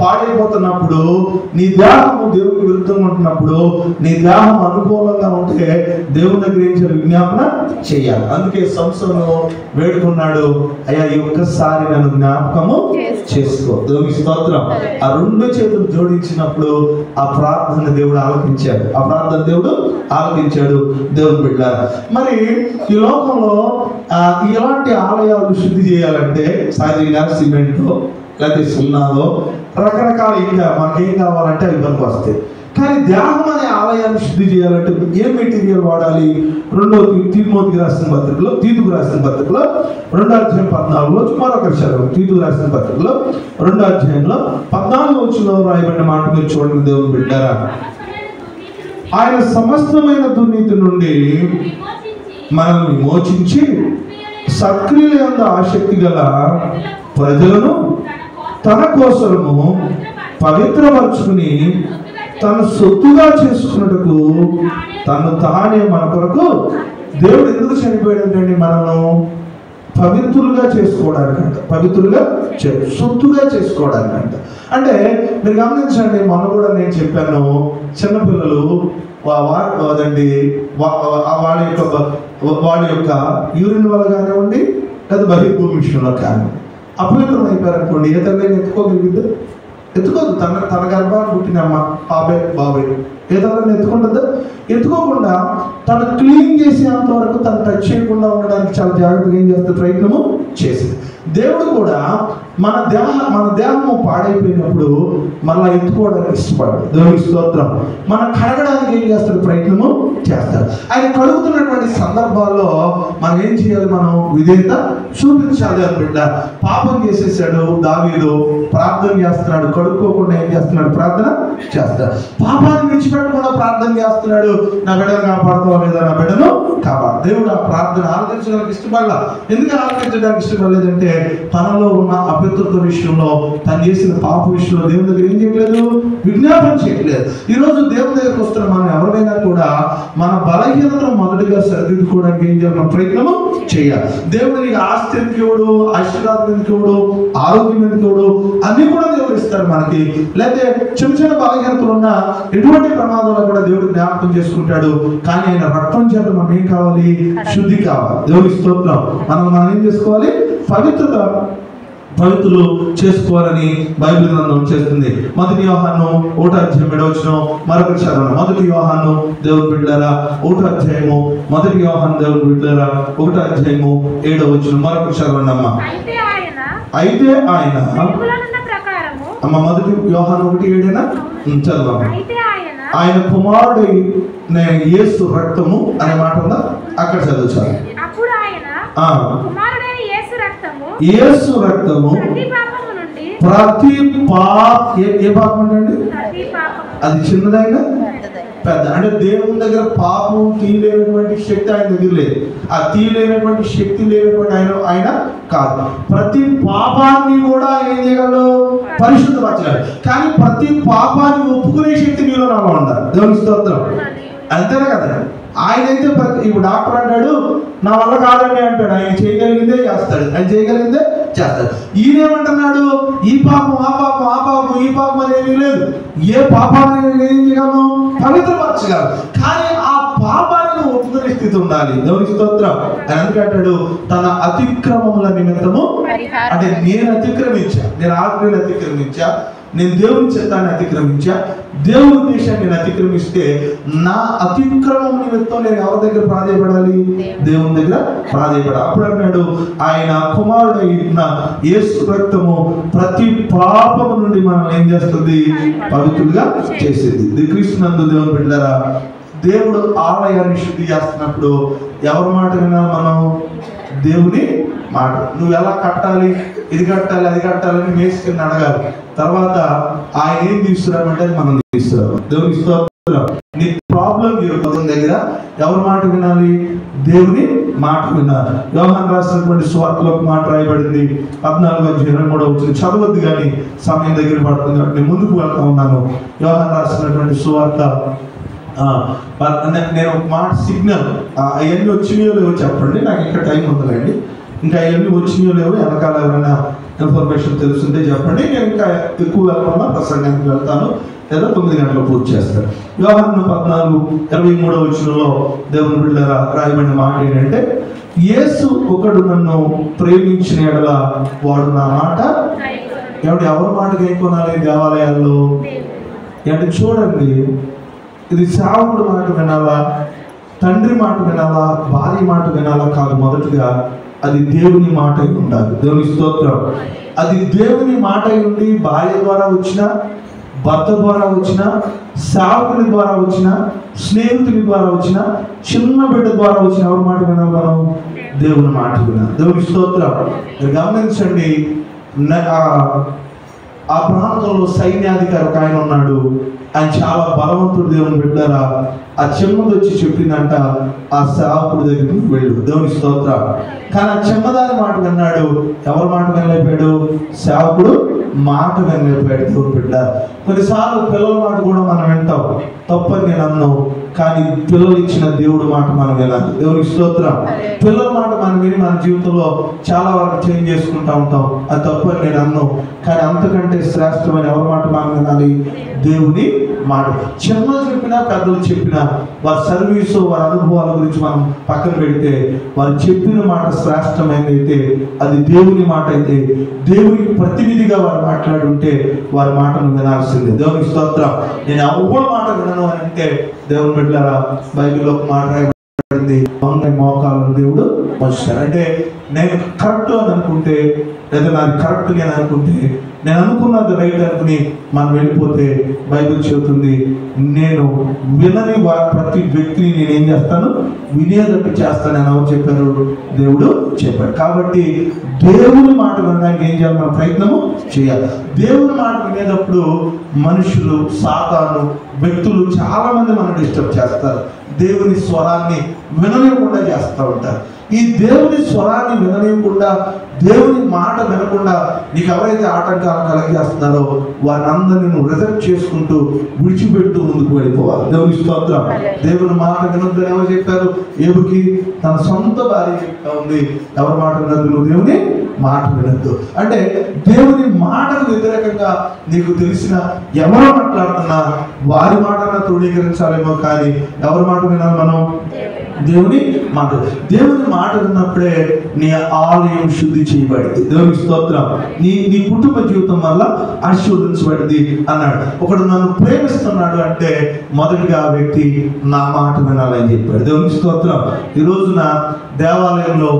A: పాడైపోతున్నప్పుడు, నీ దేహము దేవునికి విరుద్ధంగా ఉంటున్నప్పుడు, నీ దేహం అనుకూలంగా ఉంటే దేవుని దగ్గర ఏం చేయాలి? విజ్ఞాపన చేయాలి. అందుకే సంసోను వేడుకున్నాడు, అయ్యా ఈ ఒక్కసారి నన్ను జ్ఞాపకము చేసుకో. దేవుని స్తోత్రం. ఆ రెండు చేతులు జోడించినప్పుడు ఆ ప్రార్థన దేవుడు ఆలకించాడు. ఆ ప్రార్థన దేవుడు ఆలకించాడు. దేవుని బిడ్డ, మరి ఈ లోకంలో ఇలాంటి ఆలయాలు శుద్ధి చేయాలంటే సహజంగా సిమెంటో లేకపోతే సున్నాలో రకరకాల ఇంకా మనకేం కావాలంటే అవి పనికి వస్తాయి. కానీ దేహం అనే ఆలయాన్ని శుద్ధి చేయాలంటే ఏ మెటీరియల్ వాడాలి? తీతుకు రాసిన పత్రికలో 2వ అధ్యాయం 14 మరొక చదువు. తీతుకు రాసిన పత్రికలో 2వ అధ్యాయంలో 14వ వచనంలో రాయబడిన మాట మీరు చూడండి. దేవుని బిడ్డారా, ఆయన సమస్తమైన దుర్నీతి నుండి మనల్ని విమోచించి సక్రియలంద ఆసక్తి గల ప్రజలను తన కోసము పవిత్రపరుచుకుని తన సొత్తుగా చేసుకున్నట్టుకు తను తానే మన కొరకు దేవుడు ఎందుకు చనిపోయాడంటే మనను పవిత్రులుగా చేసుకోవడానికంట. పవిత్రులుగా సొత్తుగా చేసుకోవడానికంట. అంటే మీరు గమనించండి, మొన్న కూడా నేను చెప్పాను, చిన్నపిల్లలు వాడి యొక్క యూరిన్ వల్ల కానివ్వండి లేదా బహిర్భూమి విషయంలో కానివ్వండి, అపవిత్రం అయిపోయారనుకోండి, ఏ తల్లి ఎత్తుకోగలిగిద్దా? ఎత్తుకోదు. తన గర్భాన్ని పుట్టిన అమ్మ బాబాయ్ ఏ తల్లిని ఎత్తుకుంటుందా? ఎత్తుకోకుండా తను క్లీన్ చేసేంత వరకు తను టచ్ చేయకుండా ఉండడానికి చాలా జాగ్రత్తగా ఏం చేస్తే ప్రయత్నము చేసింది. దేవుడు కూడా మన దేహము పాడైపోయినప్పుడు మళ్ళీ ఎత్తుకోవడానికి ఇష్టపడదు. దేవుని స్తోత్రం. మనం కడగడానికి ఏం చేస్తాడు? ప్రయత్నము చేస్తాడు. ఆయన కడుగుతున్నటువంటి సందర్భాల్లో మనం ఏం చేయాలి? మనం విధేయత చూపించాలి. అని బిడ్డ పాపం చేసేసాడు దావీదు, ప్రార్థన చేస్తున్నాడు. కడుక్కోకుండా ఏం చేస్తున్నాడు? ప్రార్థన చేస్తాడు. పాపాన్ని విడిచిపెట్టకుండా ప్రార్థన చేస్తున్నాడు. నా బిడ్డను కాపాడుతావా లేదా? నా బిడ్డను కాపాడు. దేవుడు ఆ ప్రార్థన ఆలకించడానికి ఇష్టపడలా. ఎందుకు ఆలకించడానికి ఇష్టపడలేదంటే తనలో ఉన్న అపవిత్రత విషయంలో, తను చేసిన పాప విషయంలో దేవుని దగ్గర ఏం చేయట్లేదు? విజ్ఞాపన చేయట్లేదు. ఈరోజు దేవుని దగ్గరకు వస్తున్న మనం ఎవరైనా కూడా మన బలహీనతను మొదటిగా సరిదిద్దుకోవడానికి ఏం చేయాలి? ప్రయత్నము చేయాలి. దేవుడు నీకు ఆస్తి ఎందుకు ఇవ్వడు? ఆశీర్వాదం ఎందుకు ఇవ్వడు? ఆరోగ్యం ఎందుకు ఇవ్వడు? అన్ని కూడా దేవుడు ఇస్తారు మనకి. లేకపోతే చిన్న చిన్న బలహీనతలు ఉన్న ఎటువంటి ప్రమాదంలో కూడా దేవుడు జ్ఞాపకం చేసుకుంటాడు. కానీ ఆయన రక్తం చేత మనం ఏం కావాలి? శుద్ధి కావాలి. దేవుని స్తోత్రం. మనం ఏం చేసుకోవాలి? పవిత్రులు చేసుకోవాలని బైబిల్ గ్రంథం చేస్తుంది. 1 యోహాను 1:7 మరొక చదవండి. 1 యోహాను దేవుని బిడ్డలారా 1 1 యోహాను దేవుని బిడ్డలారా 1:7 మరొక చదవండి అమ్మ. అయితే ఆయన అమ్మ 1 యోహాను 1:7 చదవండి. ఆయన కుమారుడు యేసు రక్తము అనే మాట ఉందా? అక్కడ చదువుచాలి. యేసు రక్తము ప్రతి ఏ పాపం అండి? అది చిన్నదైనా పెద్ద, అంటే దేవుని దగ్గర పాపం తీయలేనటువంటి శక్తి ఆయన దగ్గర లేదు. ఆ తీయలేనటువంటి శక్తి లేనటువంటి ఆయన కాదు. ప్రతి పాపాన్ని కూడా ఏం చేయగలడు? పరిశుద్ధపరచగలడు. కానీ ప్రతి పాపాన్ని ఒప్పుకునే శక్తి నీలో నాలో ఉండాలి. దేవుని స్తోత్రం. అంతేనా కదా? ఆయన అయితే ఇప్పుడు డాక్టర్ అంటాడు నా వల్ల కాదండి అంటాడు. ఆయన చేయగలిగిందే చేస్తాడు. ఆయన చేయగలిగిందే చేస్తాడు. ఈయనేమంటున్నాడు? ఈ పాపం ఆ పాపం ఆ పాపం ఈ పాపం అనేది లేదు. ఏ పాపాన్ని ఏం చేయగలను? పవిత్రపరచగలరు. కానీ ఆ పాపాన్ని ఒప్పుకునే స్థితి ఉండాలి. దేవుని స్తోత్రం. ఆయన ఎందుకంటాడు? తన అతిక్రమముల నిమిత్తము, అంటే నేను అతిక్రమించా, నేను ఆజ్ఞను అతిక్రమించా, నేను దేవుని చిత్తాన్ని అతిక్రమించా, దేవుని ఉద్దేశాన్ని నేను అతిక్రమిస్తే నా అతిక్రమం నిమిత్తం నేను ఎవరి దగ్గర ప్రాధేయపడాలి? దేవుని దగ్గర ప్రాధేయపడాలి. అప్పుడు అన్నాడు ఆయన కుమారుడైన యేసు రక్తము ప్రతి పాపము నుండి మనం ఏం చేస్తుంది? పవిత్రులుగా చేసేది. క్రీస్తునందు దేవుని బిడ్డలారా, దేవుడు ఆలయాన్ని శుద్ధి చేస్తున్నప్పుడు ఎవరి మాట వినాలి? మనం దేవుని మాట. నువ్వు ఎలా కట్టాలి, ఇది కట్టాలి అది కట్టాలని మేస్త్రిని అడగాలి. తర్వాత ఆయన ఏం తీసుకురామంటే మనం తీసుకురావాలి. దేవుని స్తోత్రం. నీ ప్రాబ్లం పదం దగ్గర ఎవరి మాట వినాలి? దేవుని మాట వినాలి. యోహాను రాసినటువంటి సువార్తలో ఒక మాట రాయబడింది 14:23 చదవద్దు కానీ సమయం దగ్గర పడుతుంది కాబట్టి నేను ముందుకు వెళ్తా ఉన్నాను. యోహాను రాసినటువంటి సువార్త నేను ఒక మాట సిగ్నల్ అవన్నీ వచ్చినాయో లేవో చెప్పండి. నాకు ఇంకా టైం ఉందండి. ఇంకా అవన్నీ వచ్చినాయో లేవో వెనకాల ఎవరైనా ఇన్ఫర్మేషన్ తెలుసుంటే చెప్పండి. నేను ఇంకా ఎక్కువ వెళ్ళకుండా ప్రసంగానికి వెళ్తాను, లేదా 9 గంటలకు పూర్తి చేస్తాను. యోహాను 14:23 దేవుని బిడ్డలారా రాయబడిన మాట ఏంటంటే, యేసు ఒకడు నన్ను ప్రేమించిన యెడల వాడు నా మాట ఎవరి మాట గైకొనాలి? దేవాలయాల్లో. అంటే చూడండి, ఇది సేవకుడు మాట వినాలా, తండ్రి మాట వినాలా, భార్య మాట వినాలా? కాదు. మొదటిగా అది దేవుని మాట అయి ఉండాలి. దేవుని స్తోత్రం. అది దేవుని మాట అయి ఉండి భార్య ద్వారా వచ్చిన, భర్త ద్వారా వచ్చిన, సేవకుని ద్వారా వచ్చిన, స్నేహితుని ద్వారా వచ్చిన, చిన్న బిడ్డ ద్వారా వచ్చిన ఎవరి మాట వినాలి? మనం దేవుని మాట వినాలి. దేవుని స్తోత్రం. గమనించండి, ఆ ప్రాంతంలో సైన్యాధికారి ఒక ఆయన ఉన్నాడు. ఆయన చాలా బలవంతుడు. దేవుని బిడ్డరా, ఆ చిన్నది వచ్చి చెప్పిందంట, ఆ సేవకుడి దగ్గరికి వెళ్ళు. దేవుని స్తోత్రం. కానీ ఆ చిన్నదాని మాట విన్నాడు. ఎవరి మాట వినలేపాడు? సేవకుడు మాట వినలేపాడు. దేవుని బిడ్డ, కొన్నిసార్లు పిల్లల మాట కూడా మనం వింటాం, తప్పని నేను అన్నాను. కానీ పిల్లలు ఇచ్చిన దేవుడు మాట మనం వినాలి. దేవుని స్తోత్రం. పిల్లల మాట మనం విని మన జీవితంలో చాలా వరకు చేంజ్ చేసుకుంటూ ఉంటాం. అది తప్పని నేను అన్నాను. కానీ అంతకంటే శ్రేష్టమైన ఎవరి మాట మనం వినాలి? దేవుని మాట. చిన్నలు చెప్పినా పెద్దలు చెప్పినా వారి సర్వీసు వారి అనుభవాల గురించి మనం పక్కన పెడితే వారు చెప్పిన మాట శ్రేష్టమైనదైతే అది దేవుని మాట అయితే దేవునికి ప్రతినిధిగా వారు మాట్లాడి ఉంటే వారి మాటను వినాల్సిందే. దేవునికి స్తోత్రం. నేను ఎవ్వరి మాట వినను అని అంటే దేవుని బిడ్డలారా బైబిల్లో ఒక మాట రాయబడింది, మోకాలను దేవుడు మోస్తారు. అంటే నేను కరెక్ట్ అని అనుకుంటే లేదా నాది కరెక్ట్ అని అనుకుంటే నేను అనుకున్నది రైట్ అనుకుని మనం వెళ్ళిపోతే బైబిల్ చెబుతుంది నేను వినని ప్రతి వ్యక్తిని నేనేం చేస్తాను, వినేటట్టు చేస్తాను అని ఎవరు చెప్పారు? దేవుడు చెప్పాడు. కాబట్టి దేవుని మాట వినడానికి ఏం చేయాలి? మన ప్రయత్నము చేయాలి. దేవుని మాట వినేటప్పుడు మనుషులు, సాతాను, వ్యక్తులు చాలా మంది మనం డిస్టర్బ్ చేస్తారు. దేవుని స్వరాన్ని వినలేకుండా చేస్తూ ఉంటారు. ఈ దేవుని స్వరాన్ని వినలేకుండా, దేవుని మాట వినకుండా నీకు ఎవరైతే ఆటంకాలు కలిగేస్తున్నారో వారిని నువ్వు రిజెక్ట్ చేసుకుంటూ విడిచిపెడుతూ ముందుకు వెళ్ళిపోవాలి. దేవుని స్తోత్రం. దేవుని మాట వినొద్దని ఎవరు చెప్పారు? ఏబుకి తన సొంత భార్య చెప్తా ఉంది, ఎవరి మాట వినొద్దు, నువ్వు దేవుని మాట వినొద్దు. అంటే దేవుని మాటకు వ్యతిరేకంగా నీకు తెలిసిన ఎవరు మాట్లాడుతున్నా వారి మాటను తృణీకరించాలేమో, కానీ ఎవరి మాట వినాలి మనం? దేవుని మాట. దేవుని మాట విన్నప్పుడే నీ ఆలయం శుద్ధి చేయబడింది. దేవునికి స్తోత్రం. నీ కుటుంబ జీవితం వల్ల ఆశీర్వదించబడింది అన్నాడు. ఒకడు నన్ను ప్రేమిస్తున్నాడు అంటే మొదటిగా ఆ వ్యక్తి నా మాట వినాలని చెప్పాడు. దేవునికి స్తోత్రం. ఈ రోజున దేవాలయంలో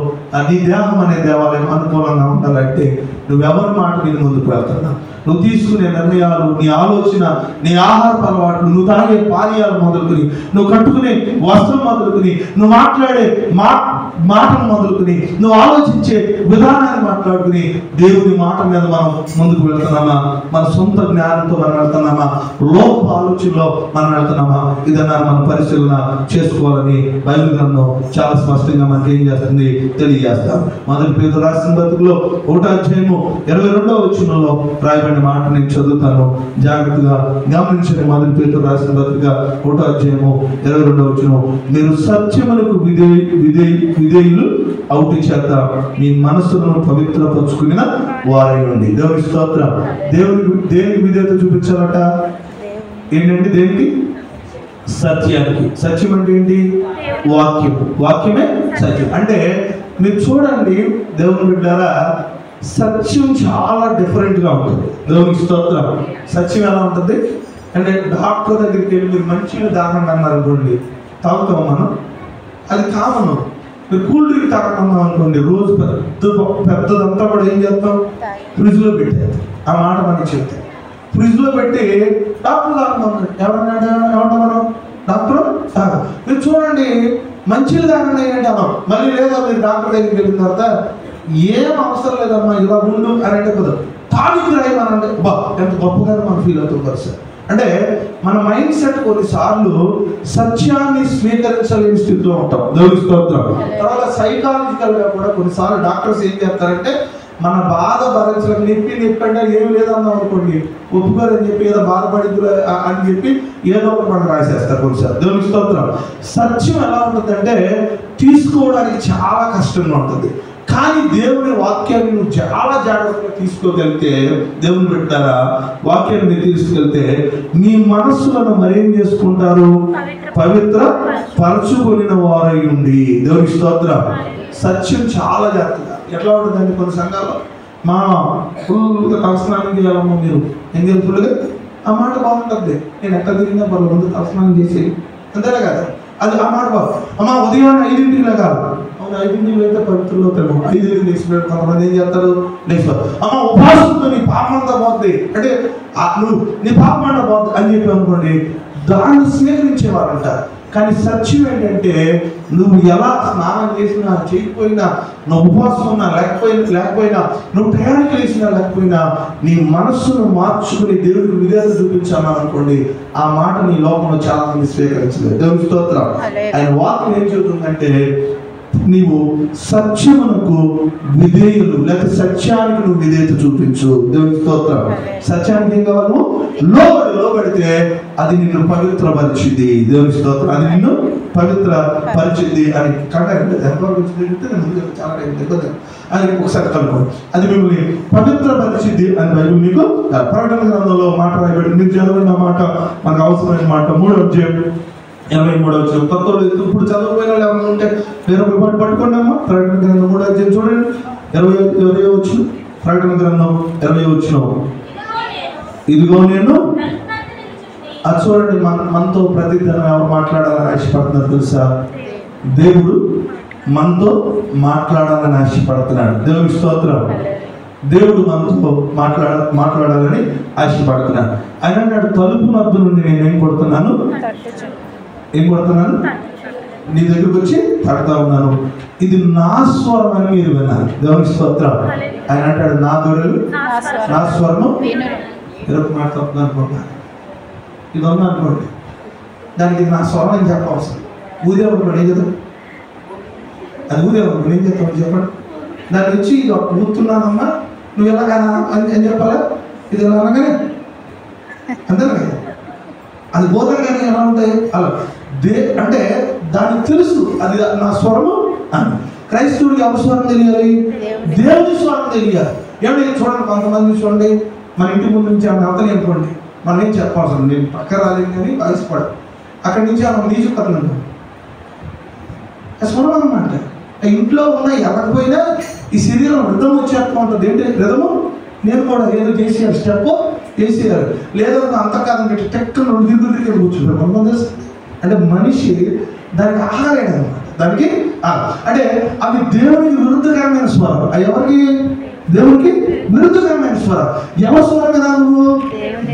A: నీ దేహం అనే దేవాలయం అనుకూలంగా ఉండాలంటే నువ్వెవరి మాట విని ముందుకు వెళ్తున్నావు? నువ్వు తీసుకునే నిర్ణయాలు, నీ ఆలోచన, నీ ఆహారపు అలవాట్లు, నువ్వు తాగే పానీయాలు మొదలుకొని, నువ్వు కట్టుకునే వస్త్రం మొదలుకొని, నువ్వు మాట్లాడే మాటలు మొదలుకొని, నువ్వు ఆలోచించే విధానాన్ని మాట్లాడుకుని దేవుని మాట మీద మనం ముందుకు వెళ్తున్నామా? మన సొంత జ్ఞానంతో మనం వెళ్తున్నామా? లోక ఆలోచనలో మనం వెళ్తున్నామా? ఇదన్నా మనం పరిశీలన చేసుకోవాలని బైబిల్ గ్రంథం చాలా స్పష్టంగా మనకి ఏం చేస్తుంది, తెలియజేస్తాం. మొదటి పేతురు రాసిన పత్రికలో 1వ అధ్యాయము 22వ వచనంలో రాయబడిన మాట నేను చదువుతాను, జాగ్రత్తగా గమనించండి. మొదటి పేతురు రాసిన పత్రిక 1వ అధ్యాయము 22వ వచనం, మీరు సత్యములకు విధేయులు అవుటి చేత మీ మనసులను పవిత్రపరుచుకున్న వారై ఉండి. దేవుని స్తోత్రం. దేనికి విధేయత చూపించాలట? ఏంటండి? దేనికి? సత్యానికి. సత్యం అంటే ఏంటి? వాక్యం. వాక్యమే సత్యం. అంటే మీరు చూడండి దేవుని బిడ్డలారా, సత్యం చాలా డిఫరెంట్గా ఉంటుంది. దేవునికి స్తోత్రం. సత్యం ఎలా ఉంటుంది అంటే డాక్టర్ దగ్గరికి వెళ్ళి మీరు మంచిగా దాగండి అన్నారు అనుకోండి, తాగుతాం మనం, అది కామను. మీరు కూల్ డ్రింక్ తాగడం అనుకోండి, రోజు పెద్దదంతా కూడా ఏం చేస్తాం? ఫ్రిడ్జ్లో పెట్టేది. ఆ మాట మనకి చెప్తే ఫ్రిడ్జ్లో పెట్టి డాక్టర్ తాగమన్నాడు. ఏమన్నా మనం డాక్టర్ తాగ. మీరు చూడండి మంచిగా తాగండి ఏంటి అన్నాం, మళ్ళీ లేదా మీరు డాక్టర్ దగ్గరికి వెళ్ళిన తర్వాత ఏం అవసరం లేదమ్మా ఇలా ఉండు అని అంటే కదా తాగికి రాయమనంటే బా ఎంత గొప్పగా మనం ఫీల్ అవుతుంది సార్. అంటే మన మైండ్ సెట్ కొన్నిసార్లు సత్యాన్ని స్వీకరించలేని స్థితిలో ఉంటాం. దేవుని స్తోత్రం. తర్వాత సైకాలజికల్ గా కూడా కొన్నిసార్లు డాక్టర్స్ ఏం చేస్తారంటే మన బాధ భరించడం, నొప్పి అంటే ఏమి లేదన్నాం అనుకోండి, ఒప్పుకోరని చెప్పి ఏదో బాధపడింది అని చెప్పి ఏదో ఒకటి మనం రాసేస్తారు కొన్నిసార్లు. దేవుని స్తోత్రం. సత్యం ఎలా ఉంటుందంటే తీసుకోవడానికి చాలా కష్టంగా ఉంటుంది. కానీ దేవుని వాక్యాన్ని నువ్వు చాలా జాగ్రత్తగా తీసుకోగలిగితే, దేవుని పెట్టారా వాక్యాన్ని మీరు తీసుకెళ్తే మీ మనస్సులను మరేం చేసుకుంటారు? పవిత్ర పరచుకొని వారై ఉండి. దేవుని స్తోత్రం. సత్యం చాలా జాగ్రత్తగా. ఎట్లా ఉంటుందండి కొన్ని సంఘాల్లో మా ఫుల్గా తలస్నానం చేయాలమ్మా మీరు ఏం చేయాలి? ఫుల్గా ఆ మాట బాగుంటుంది. నేను ఎక్కడ తిరిగినా వాళ్ళు ముందు తలస్నానం చేసి అంతేనా కదా, అది ఆ మాట బాగు. అమ్మా ఉదయాన్నే 5ంటికి కాదు, అవును 5ంటికి అయితే పవిత్రలో తెలుగు 5ంటికి లేచిపోయాడు. కొంతమంది ఏం చేస్తారు? లేచిపోతారు. అమ్మ ఉపవాసంతో నీ పాపం అంతా పోతుంది అంటే నువ్వు నీ పాపం అంతా పోతుంది అని చెప్పి అనుకోండి, దాన్ని స్వీకరించేవారు అంటారు. కానీ సత్యం ఏంటంటే నువ్వు ఎలా స్నానం చేసినా చేయకపోయినా, నువ్వు ఉపవాసం ఉన్నా లేకపోయినా, నువ్వు ప్రయాణికి వేసినా లేకపోయినా, నీ మనస్సును మార్చుకుని దేవుడికి విధేయత చూపించాలని అనుకోండి, ఆ మాట నీ లోకంలో చాలా మంది స్వీకరించలేదు. దేవుని స్తోత్రం. ఆయన వాక్యం ఏం చెబుతుందంటే నీవు సత్యమునకు విధేయులు, లేక సత్యానికి నువ్వు విధేయత చూపించు. దేవుని స్తోత్రం. సత్యానికి ఏం కావాలి? లోబడితే అది నిన్ను పవిత్రపరిచింది. దేవుని స్తోత్రం. అది నిన్ను పవిత్రపరిచింది అని కంటే చాలా అది ఒకసారి కలుపుకోండి. అది మిమ్మల్ని పవిత్రపరిచింది అని బైబిల్ మీకు ప్రకటన గ్రంథంలో మాట రాయబడింది. మీరు చదవండి ఆ మాట, మనకు అవసరమైన మాట. 3వ అధ్యాయం 23వ వచనం. కొత్తలో ఇప్పుడు చదవకపోయిన వాళ్ళు ఏమైనా ఉంటే వేరొక పాటు పట్టుకోండి అమ్మా. ప్రకటన గ్రంథం 3వ అధ్యాయం చూడండి, 20వ వచనం. ప్రకటన గ్రంథం 20వ వచనం. ఇదిగో నేను అది చూడండి. మనతో ప్రతిదినం ఎవరు మాట్లాడాలని ఆశపడుతున్నారు తెలుసా? దేవుడు మనతో మాట్లాడాలని ఆశపడుతున్నాడు. దేవుని స్తోత్రం. దేవుడు మనతో మాట్లాడాలని ఆశపడుతున్నాడు. ఆయన అన్నాడు, తలుపు మధ్య నుండి నేను ఏం కొడుతున్నాను? నీ దగ్గరకు వచ్చి పడతా ఉన్నాను. ఇది నా స్వరం అని మీరు విన్నారు. దేవుని స్తోత్రం. ఆయన అంటాడు, నా గొర్రెలు నా స్వరము ఎరుపు మాట తప్పుగా అనుకుంటున్నాను. ఇది ఉన్నా అనుకోండి, దానికి నా స్వరం అని చెప్పవలసింది. ఊదేవాడు ఏం చేద్దాం? అది ఊదేవాడు ఏం చేస్తావు చెప్పండి. దాని వచ్చి ఇది ఒక ఊతున్నానమ్మా, నువ్వు ఎలాగైనా అని చెప్పాలా? ఇది ఎలా అనగానే అంతేనా కదా? అది బోధన కానీ ఎలా ఉంటాయి అలా అంటే దానికి తెలుసు అది నా స్వరము అని. క్రైస్తవుడికి ఎవరి స్వరం తెలియాలి? దేవుని స్వరం తెలియాలి. ఏమైనా చూడండి, కొంతమంది చూడండి, మన ఇంటి ముందు నుంచి ఆమె అవతలి అనుకోండి, మనం ఏం చెప్పాల్సింది? నేను పక్క రాలేదు కానీ వయసుపడు, అక్కడి నుంచి ఆమె నీచు కథలు స్వరం అన్నమాట. ఇంట్లో ఉన్న ఎవరిపోయినా ఈ శరీరం రిధం వచ్చేస్తూ ఉంటుంది. ఏంటి రిధము? నేను కూడా ఏదో చేసేయాలి, స్టెప్ వేసేయాలి. లేదా అంత కాదని టెక్ను దిగుదిరిగి కూర్చుంటారు కొంతమంది. అంటే మనిషి దానికి ఆహారం అనమాట. దానికి అంటే అవి దేవునికి విరుద్ధకరమైన స్వరం. అవి ఎవరికి? దేవునికి విరుద్ధకరమైన స్వరం. ఎవరి స్వరం కదా? నువ్వు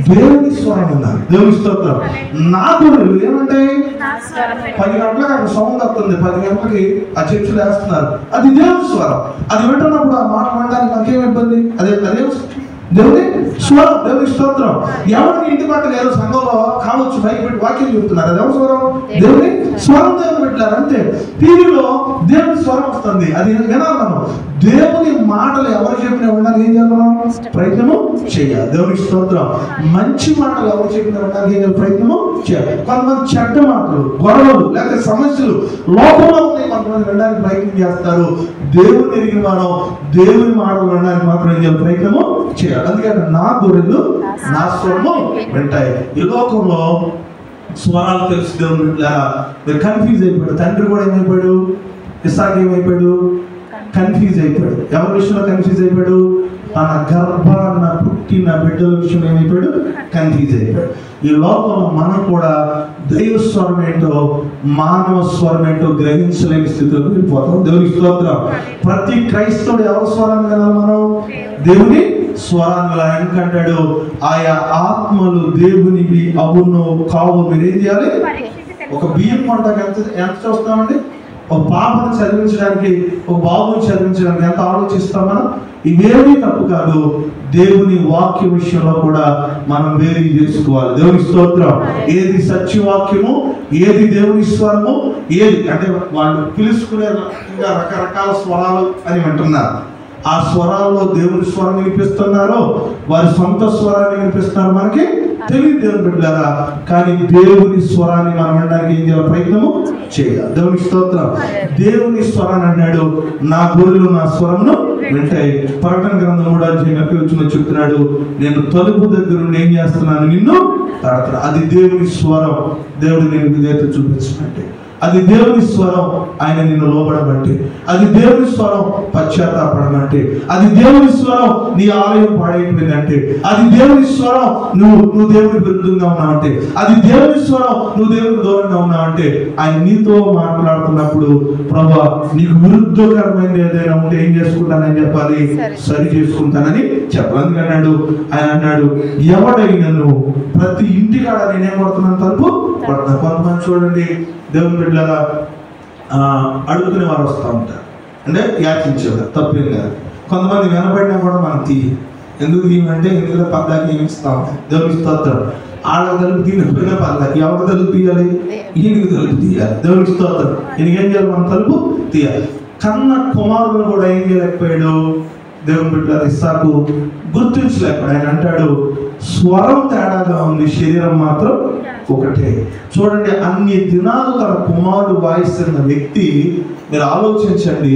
A: దేవుని స్వరం విన్నాను. దేవుని స్తోత్రం. నా గొర్రెలు ఏమంటాయి? 10 గంటలకు అక్కడ సౌండ్ వస్తుంది, 10 గంటలకి ఆ చర్చలు వేస్తున్నారు. అది దేవుని స్వరం. అది వింటున్నప్పుడు ఆ మాట వినడానికి మనకేం ఇబ్బంది? అదే దేవుని స్వరం. దేవుని స్తోత్రం. ఎవరికి ఇంటి పక్కన ఏదో సంఘంలో కావచ్చు బయట పెట్టి వాక్యం చెప్తున్నారు, అది ఎవరి స్వరం? దేవుని స్వరం. దేవుని పెట్టారు అంతే. టీవీలో దేవుని స్వరం వస్తుంది, అది వినాలి మనం. దేవుని మాటలు ఎవరు చెప్పినా వినడానికి ఏం చేయాలి? ప్రయత్నము చేయాలి. దేవుని స్తోత్రం. మంచి మాటలు ఎవరు చెప్పినా వినడానికి ఏం ప్రయత్నము చేయాలి. కొంతమంది చెడ్డ మాటలు, గొడవలు, లేకపోతే సమస్యలు లోకంలో ఉన్నాయి, కొంతమంది వినడానికి ప్రయత్నం చేస్తారు. దేవుని ఎరిగిన మనం దేవుని మాటలు వినడానికి మాత్రం ఏం చేయాలి? ప్రయత్నము చేయాలి. అందుకని నా గొర్రెలు నా స్వరము వింటాయి. ఈ లోకంలో స్వరాలు తెలుసు. దేవుని మీరు కన్ఫ్యూజ్ అయిపోయాడు. తండ్రి కూడా ఏమైపోయాడు? ఇస్సాకు ఏమైపోయాడు? కన్ఫ్యూజ్ అయిపోయాడు. ఎవరి విషయంలో కన్ఫ్యూజ్ అయిపోయాడు? తన గర్భాన పుట్టిన బిడ్డల విషయం ఏమైపోయాడు? కన్ఫ్యూజ్ అయిపోయాడు. ఈ లోకంలో మనం కూడా దైవ స్వరం ఏంటో మానవ స్వరం ఏంటో గ్రహించలేని స్థితిలో వెళ్ళిపోతాం. దేవుని స్తోత్రం. ప్రతి క్రైస్తవుడు ఎవరి స్వరాన్ని వినాలి? మనం దేవుని స్వరాన్ని. ఎందుకంటాడు, ఆయా ఆత్మలు దేవునివి అవును కావు. మీరు ఏం చేయాలి? ఒక బియ్యం పంటకు ఎంత చూస్తామండి? ఒక పాపను చదివించడానికి, ఒక బాబుని చదివించడానికి ఎంత ఆలోచిస్తాం మనం? ఇవేమీ తప్పు కాదు. దేవుని వాక్య విషయంలో కూడా మనం వేరు చేసుకోవాలి. దేవుని స్తోత్రం. ఏది సత్యవాక్యము, ఏది దేవుని స్వరము, ఏది అంటే వాళ్ళు పిలుచుకునే ఇంకా రకరకాల స్వరాలు అని వింటున్నారు. ఆ స్వరాల్లో దేవుని స్వరం వినిపిస్తున్నారో వారి సొంత స్వరాన్ని వినిపిస్తున్నారు మనకి తెలియదు. దేవుని బిడ్డలారా, కానీ దేవుని స్వరాన్ని మనం వినడానికి ఏం చేయాలి? ప్రయత్నము చేయాలి. దేవుని స్తోత్రం. దేవుని స్వరాన్ని అన్నాడు, నా గొర్రెలు నా స్వరంను వింటాయి. ప్రకటన గ్రంథం 3వ అధ్యాయం చెప్తున్నాడు, నేను తలుపు దగ్గర ఏం చేస్తున్నాను? నిన్ను తడతాను. అది దేవుని స్వరం. దేవుడు నేను విధేయత చూపించినట్టే. అది దేవుని స్వరం. ఆయన నిన్ను లోబడబట్టి. అది దేవుని స్వరం పశ్చాత్తాపడమంటే. అది దేవుని స్వరం నీ ఆలయం పాడైపోయిందంటే. అది దేవుని స్వరం నువ్వు దేవుని విరుద్ధంగా ఉన్నావంటే. అది దేవుని స్వరం నువ్వు దేవునికి దూరంగా ఉన్నావంటే. ఆయన నీతో మాట్లాడుతున్నప్పుడు, ప్రభా నీకు విరుద్ధకరమైనది ఏదైనా ఉంటే ఏం చేసుకుంటానని చెప్పాలి? సరి చేసుకుంటానని చెప్పాలి. అందుకన్నాడు ఆయన అన్నాడు, ఎవడైనను ప్రతి ఇంటికాడ నేనేం కొడుతున్నాను? తలుపు కొడుతున్నాను. కొంతమంది చూడండి, దేవుని బిడ్డలారా అడుగుకునే వారు వస్తూ ఉంటారు. అంటే యాచించేవారు, తప్పేం కాదు. కొంతమంది వినబడినా కూడా మనం ఎందుకు తీయమంటే ఎందుకంటే పద్దాకి ఏమి ఇస్తా ఉంటాం. దేవుని స్తోత్రం. ఆళ్ళ తలుపు తీయకపోయినా పర్లేదు, ఎవరు తలుపు తీయాలి? ఈయనకి తలుపు తీయాలి. దేవునికి స్తోత్రం. ఈయనకి ఏం చేయాలి? మన తలుపు తీయాలి. కన్న కుమారుడు కూడా ఏం చేయలేకపోయాడు? దేవుని బిడ్డలారా, ఇస్సాకు గుర్తించలేకపోయాడు. ఆయన అంటాడు, స్వరం తేడాగా ఉంది, శరీరం మాత్రం ఒకటే. చూడండి, అన్ని దినాలు తన కుమారుడు వాయిస్తున్న వ్యక్తి, మీరు ఆలోచించండి.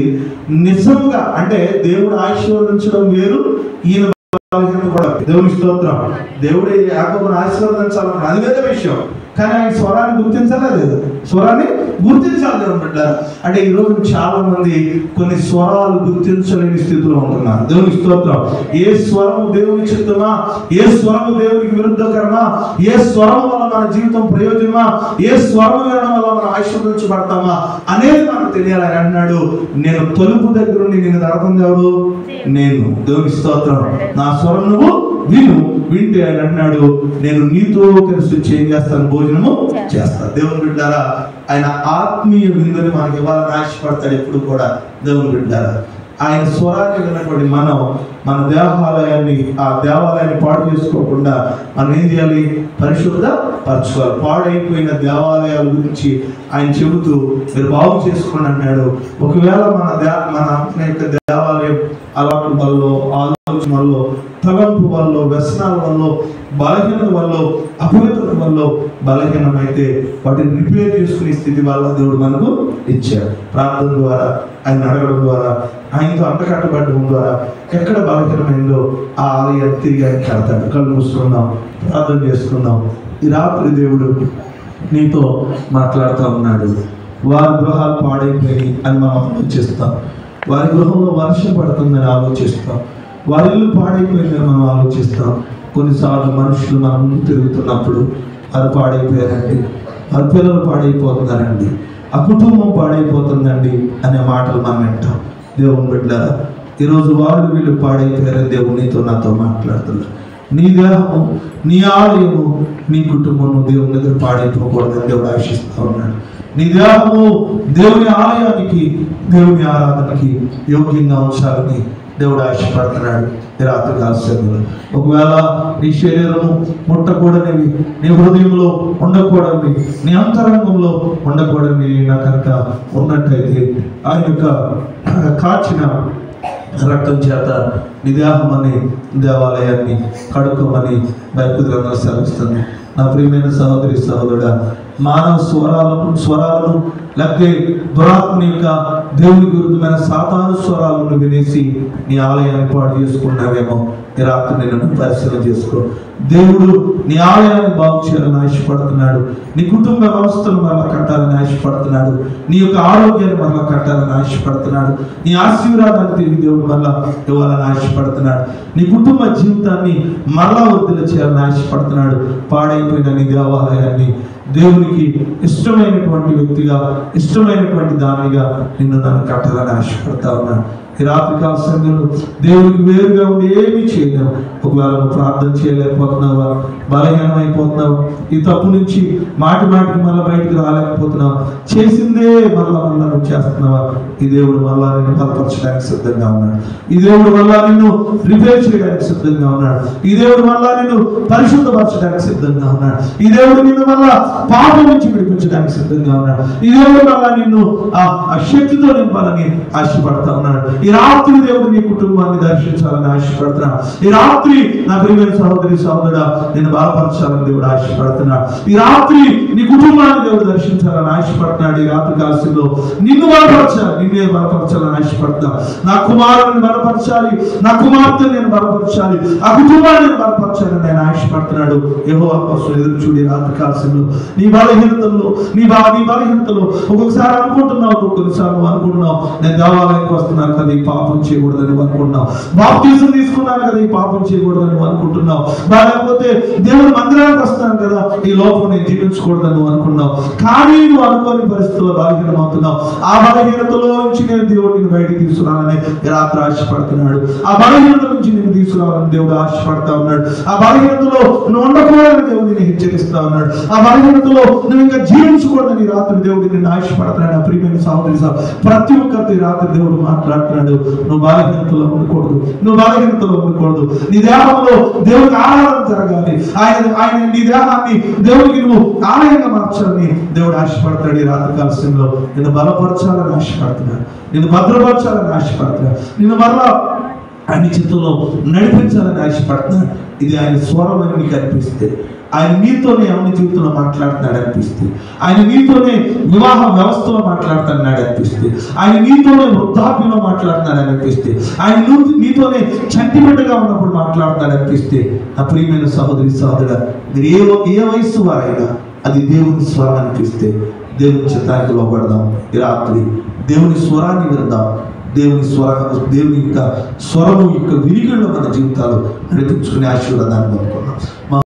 A: నిజంగా అంటే దేవుడు ఆశీర్వదించడం వేరు, ఈయన కూడా. దేవుని స్తోత్రం. దేవుడే యాకోబును ఆశీర్వదించాలన్న అది వేరే విషయం, కానీ ఆయన స్వరాన్ని గుర్తించాలా లేదు? స్వరాన్ని గుర్తించాలి దేవుని బిడ్డలారా. అంటే ఈరోజు చాలా మంది కొన్ని స్వరాలు గుర్తించలేని స్థితిలో ఉంటున్నారు. దేవుని స్తోత్రం. ఏ స్వరము దేవుని చిత్తమా, ఏ స్వరము దేవునికి విరుద్ధకరమా, ఏ స్వరం వల్ల మన జీవితం ప్రయోజనమా, ఏ స్వరం వినడం వల్ల మనం ఆశీర్వదించబడతామా అనేది మనకు తెలియాలి. ఆయన అన్నాడు, నేను తలుపు దగ్గర ఉండి నేను తడపంది ఎవరు? నేను. దేవుని స్తోత్రం. నా స్వరం నువ్వు విను, వింటే ఆయన అన్నాడు, నేను నీతో కలిసి ఏం చేస్తాను? భోజనము చేస్తాను. దేవుని బిడ్డారా, ఆయన ఆత్మీయ విందుని మనకి ఇవ్వాలని ఆశపడతాడు ఎప్పుడు కూడా. దేవుని బిడ్డారా, ఆయన స్వరాన్ని విన్నటువంటి మనం మన ఆ దేవాలయాన్ని పాడు చేసుకోకుండా మనం ఏం చేయాలి? పరిశుద్ధ పరచుకోవాలి. పాడైపోయిన దేవాలయాల గురించి ఆయన చెబుతూ మీరు బాగు చేసుకోండి అన్నాడు. ఒకవేళ మన యొక్క దేవాలయం అలవాటు వల్ల, ఆలోచన వల్ల, తలంపు వల్ల, వ్యసనాల వల్ల, బలహీనత వల్ల, అపవిత్రత వల్ల బలహీనమైతే వాటిని రిపేర్ చేసుకునే స్థితి వల్ల దేవుడు మనకు ఇచ్చాడు. ప్రార్థన ద్వారా, ఆయన అడగడం ద్వారా, ఆయనతో అంటకట్టబడడం ద్వారా ఎక్కడ బలహీనమైందో ఆ ఆలయాన్ని తిరిగి ఆయన కడతాడు. కళ్ళు మూసుకుందాం, ప్రార్థన చేసుకుందాం. ఈ రాత్రి దేవుడు నీతో మాట్లాడుతూ ఉన్నాడు. వారి గృహాలు పాడైపోయి అని మనం ఆలోచిస్తాం. వారి గృహంలో వర్షం పడుతుందని ఆలోచిస్తాం. వారి ఇల్లు పాడైపోయిందని మనం ఆలోచిస్తాం. కొన్నిసార్లు మనుషులు మన ముందు తిరుగుతున్నప్పుడు వారు పాడైపోయారండి, వారి పిల్లలు పాడైపోతున్నారండి, ఆ కుటుంబం పాడైపోతుందండి అనే మాటలు మనం వింటాం. దేవుని బిడ్డలారా, ఈరోజు వాళ్ళు వీళ్ళు పాడైపోయారని దేవుడు నీతో నాతో మాట్లాడుతున్నారు. నీ దేహము, నీ ఆలయము, నీ కుటుంబము దేవుని దగ్గర పాడైపోకూడదని దేవుడు ఆశిస్తూ ఉన్నాడు. నీ దేహము దేవుని ఆలయానికి, దేవుని ఆరాధనకి యోగ్యంగా ఉంచాలని దేవుడు ఆశపడుతున్నాడు. ఈ రాత్రి కాల్సేపు ఒకవేళ నీ శరీరము ముట్టకూడనివి, నీ హృదయంలో ఉండకూడనివి, నీ అంతరంగంలో ఉండకూడనివి నా కనుక ఉన్నట్టయితే ఆయన యొక్క కాచిన రక్తం చేత నీ దేహమని దేవాలయాన్ని కడుక్కోమని బైబిల్ గ్రంథం సెలవిస్తుంది. నా ప్రియమైన సహోదరి సహోదరుడా, మానవ స్వరాలను లేకపోతే దురాత్మ యొక్క దేవుని విరుద్ధమైన సాతాను స్వరాలను వినేసి నీ ఆలయాన్ని పాడు చేసుకున్నావేమో. ఈ రాత్రి నేను పరిశీలన చేసుకో. దేవుడు నీ ఆలయాన్ని బాగు చేయాలని ఆశపడుతున్నాడు. నీ కుటుంబ వ్యవస్థను మరలా కట్టాలని ఆశపడుతున్నాడు. నీ యొక్క ఆరోగ్యాన్ని మరలా కట్టాలని ఆశపడుతున్నాడు. నీ ఆశీర్వాదాన్ని తిరిగి దేవుడు మరలా ఇవ్వాలని ఆశపడుతున్నాడు. నీ కుటుంబ జీవితాన్ని మరలా వృద్ధిలో చేయాలని ఆశపడుతున్నాడు. పాడైపోయిన నీ దేవాలయాన్ని దేవునికి ఇష్టమైనటువంటి వ్యక్తిగా, ఇష్టమైనటువంటి దానిగా నిన్ను నన్ను కట్టాలని ఆశపడతా ఉన్నాను. ఈ రాత్రికాల సమయంలో దేవునికి వేరుగా ఉండి ఏమీ చేయలేవు. ఒకవేళ నువ్వు ప్రార్థన చేయలేకపోతున్నావా, బలహీనమైపోతున్నావు, ఈ తప్పు నుంచి మాటికి మళ్ళీ బయటికి రాలేకపోతున్నావు, చేసిందే మళ్ళా నువ్వు చేస్తున్నావా, ఈ దేవుడు మళ్ళా నిన్ను బలపరచడానికి సిద్ధంగా ఉన్నాడు. ఈ దేవుడు మళ్ళా నిన్ను రిపేర్ చేయడానికి సిద్ధంగా ఉన్నాడు. ఈ దేవుడు మళ్ళా నిన్ను పరిశుద్ధపరచడానికి సిద్ధంగా ఉన్నాడు. ఈ దేవుడు నిన్ను మళ్ళా పాపం నుంచి విడిపించడానికి సిద్ధంగా ఉన్నాడు. ఈ దేవుడు మళ్ళా నిన్ను ఆ శక్తితో నింపాలని ఆశపడతా ఉన్నాడు. ఈ రాత్రి దేవుడు నీ కుటుంబాన్ని దర్శించాలని ఆశపడుతున్నాడు. ఈ రాత్రి నా ప్రియమైన సహోదరి సహోదరుడా, నేను బలపరచాలని దేవుడు ఆశపడుతున్నాడు. ఈ రాత్రి నీ కుటుంబాన్ని దేవుడు దర్శించాలని ఆశపడుతున్నాడు. ఈ రాత్రి కాలంలో నిన్ను బలపరచాలి, నిన్నే బలపరచాలని ఆశపడుతున్నా. నా కుమారుని బలపరచాలి, నా కుమార్తెను నేను బలపరచాలి, ఆ కుటుంబాన్ని నేను బలపరచాలని నేను ఆశపడుతున్నాడు. యెహోవా కోసం ఎదురు చూడి రాత్రి కాలంలో నీ బలహీనతల్లో ఒక్కొక్కసారి అనుకుంటున్నావు, కొన్నిసార్లు అనుకుంటున్నావు, నేను దేవాలయానికి వస్తున్నాను కదా ఈ పాపం చేయకూడదని అనుకుంటున్నావు, బాప్తిజం తీసుకున్నాను కదా ఈ పాపం చేయకూడదని అనుకుంటున్నావు, లేకపోతే దేవుడి మందిరానికి వస్తాను కదా ఈ లోపం నేను జీవించకూడదని అనుకున్నావు. కానీ నువ్వు అనుకోని పరిస్థితుల్లో బలహీనం అవుతున్నావు. ఆ బలహీనతలో నుంచి నేను దేవుడిని బయటికి తీసుకురావాలని రాత్రి ఆశపడుతున్నాడు. ఆ బలహీనత నుంచి నేను తీసుకురావాలని దేవుడు ఆశపడతా ఉన్నాడు. ఆ బలహీనతలో నువ్వు ఉండకూడదని దేవుడిని హెచ్చరిస్తా ఉన్నాడు. ఆ బలహీనతలో నువ్వు ఇంకా జీవించకూడదని రాత్రి దేవుడిని నిన్ను ఆశపడుతున్నాడు. ఆ ప్రియమైన సహోదరి ప్రతి ఒక్కరితో రాత్రి దేవుడు మాట్లాడుతున్నాడు. నువ్వు బలహీనతలో ఉండకూడదు, నువ్వు బలహీనతలో ఉండకూడదు. నీ దేహంలో దేవుడికి ఆరాధన జరగాలి. ఆయన నీ దేహాన్ని దేవుడికి నువ్వు ఆలయంగా మార్చాలని దేవుడు ఆశపడతాడు. ఈ రాత్రి కాలశంలో నిన్ను బలపరచాలని ఆశపడుతున్నాడు, నిన్ను భద్రపరచాలని ఆశపడుతున్నాడు, నిన్ను మరలా ఆయన చిత్తంలో నడిపించాలని ఆశపడుతున్నాడు. ఇది ఆయన స్వరమని నీకు అనిపిస్తే, ఆయన నీతోనే అవని జీవితంలో మాట్లాడుతున్నాడు అనిపిస్తే, ఆయన నీతోనే వివాహ వ్యవస్థలో మాట్లాడుతున్నాడు అనిపిస్తే, ఆయన నీతోనే వృద్ధాప్యంలో మాట్లాడుతున్నాడు అనిపిస్తే, ఆయన నీతోనే చంటిబిడ్డగా ఉన్నప్పుడు మాట్లాడుతున్నాడు అనిపిస్తే, నా ప్రియమైన సహోదరి సహోదరుడా, మీరు ఏ వయస్సు వారైనా అది దేవుని స్వరం అనిపిస్తే దేవుని చిత్తానికి లోపడదాం. ఈ రాత్రి దేవుని స్వరాన్ని విందాం. దేవుని యొక్క స్వరము యొక్క వినికిడిలో మన జీవితాలు నడిపించుకునే ఆశీర్వాదాన్ని పొందుకున్నాం.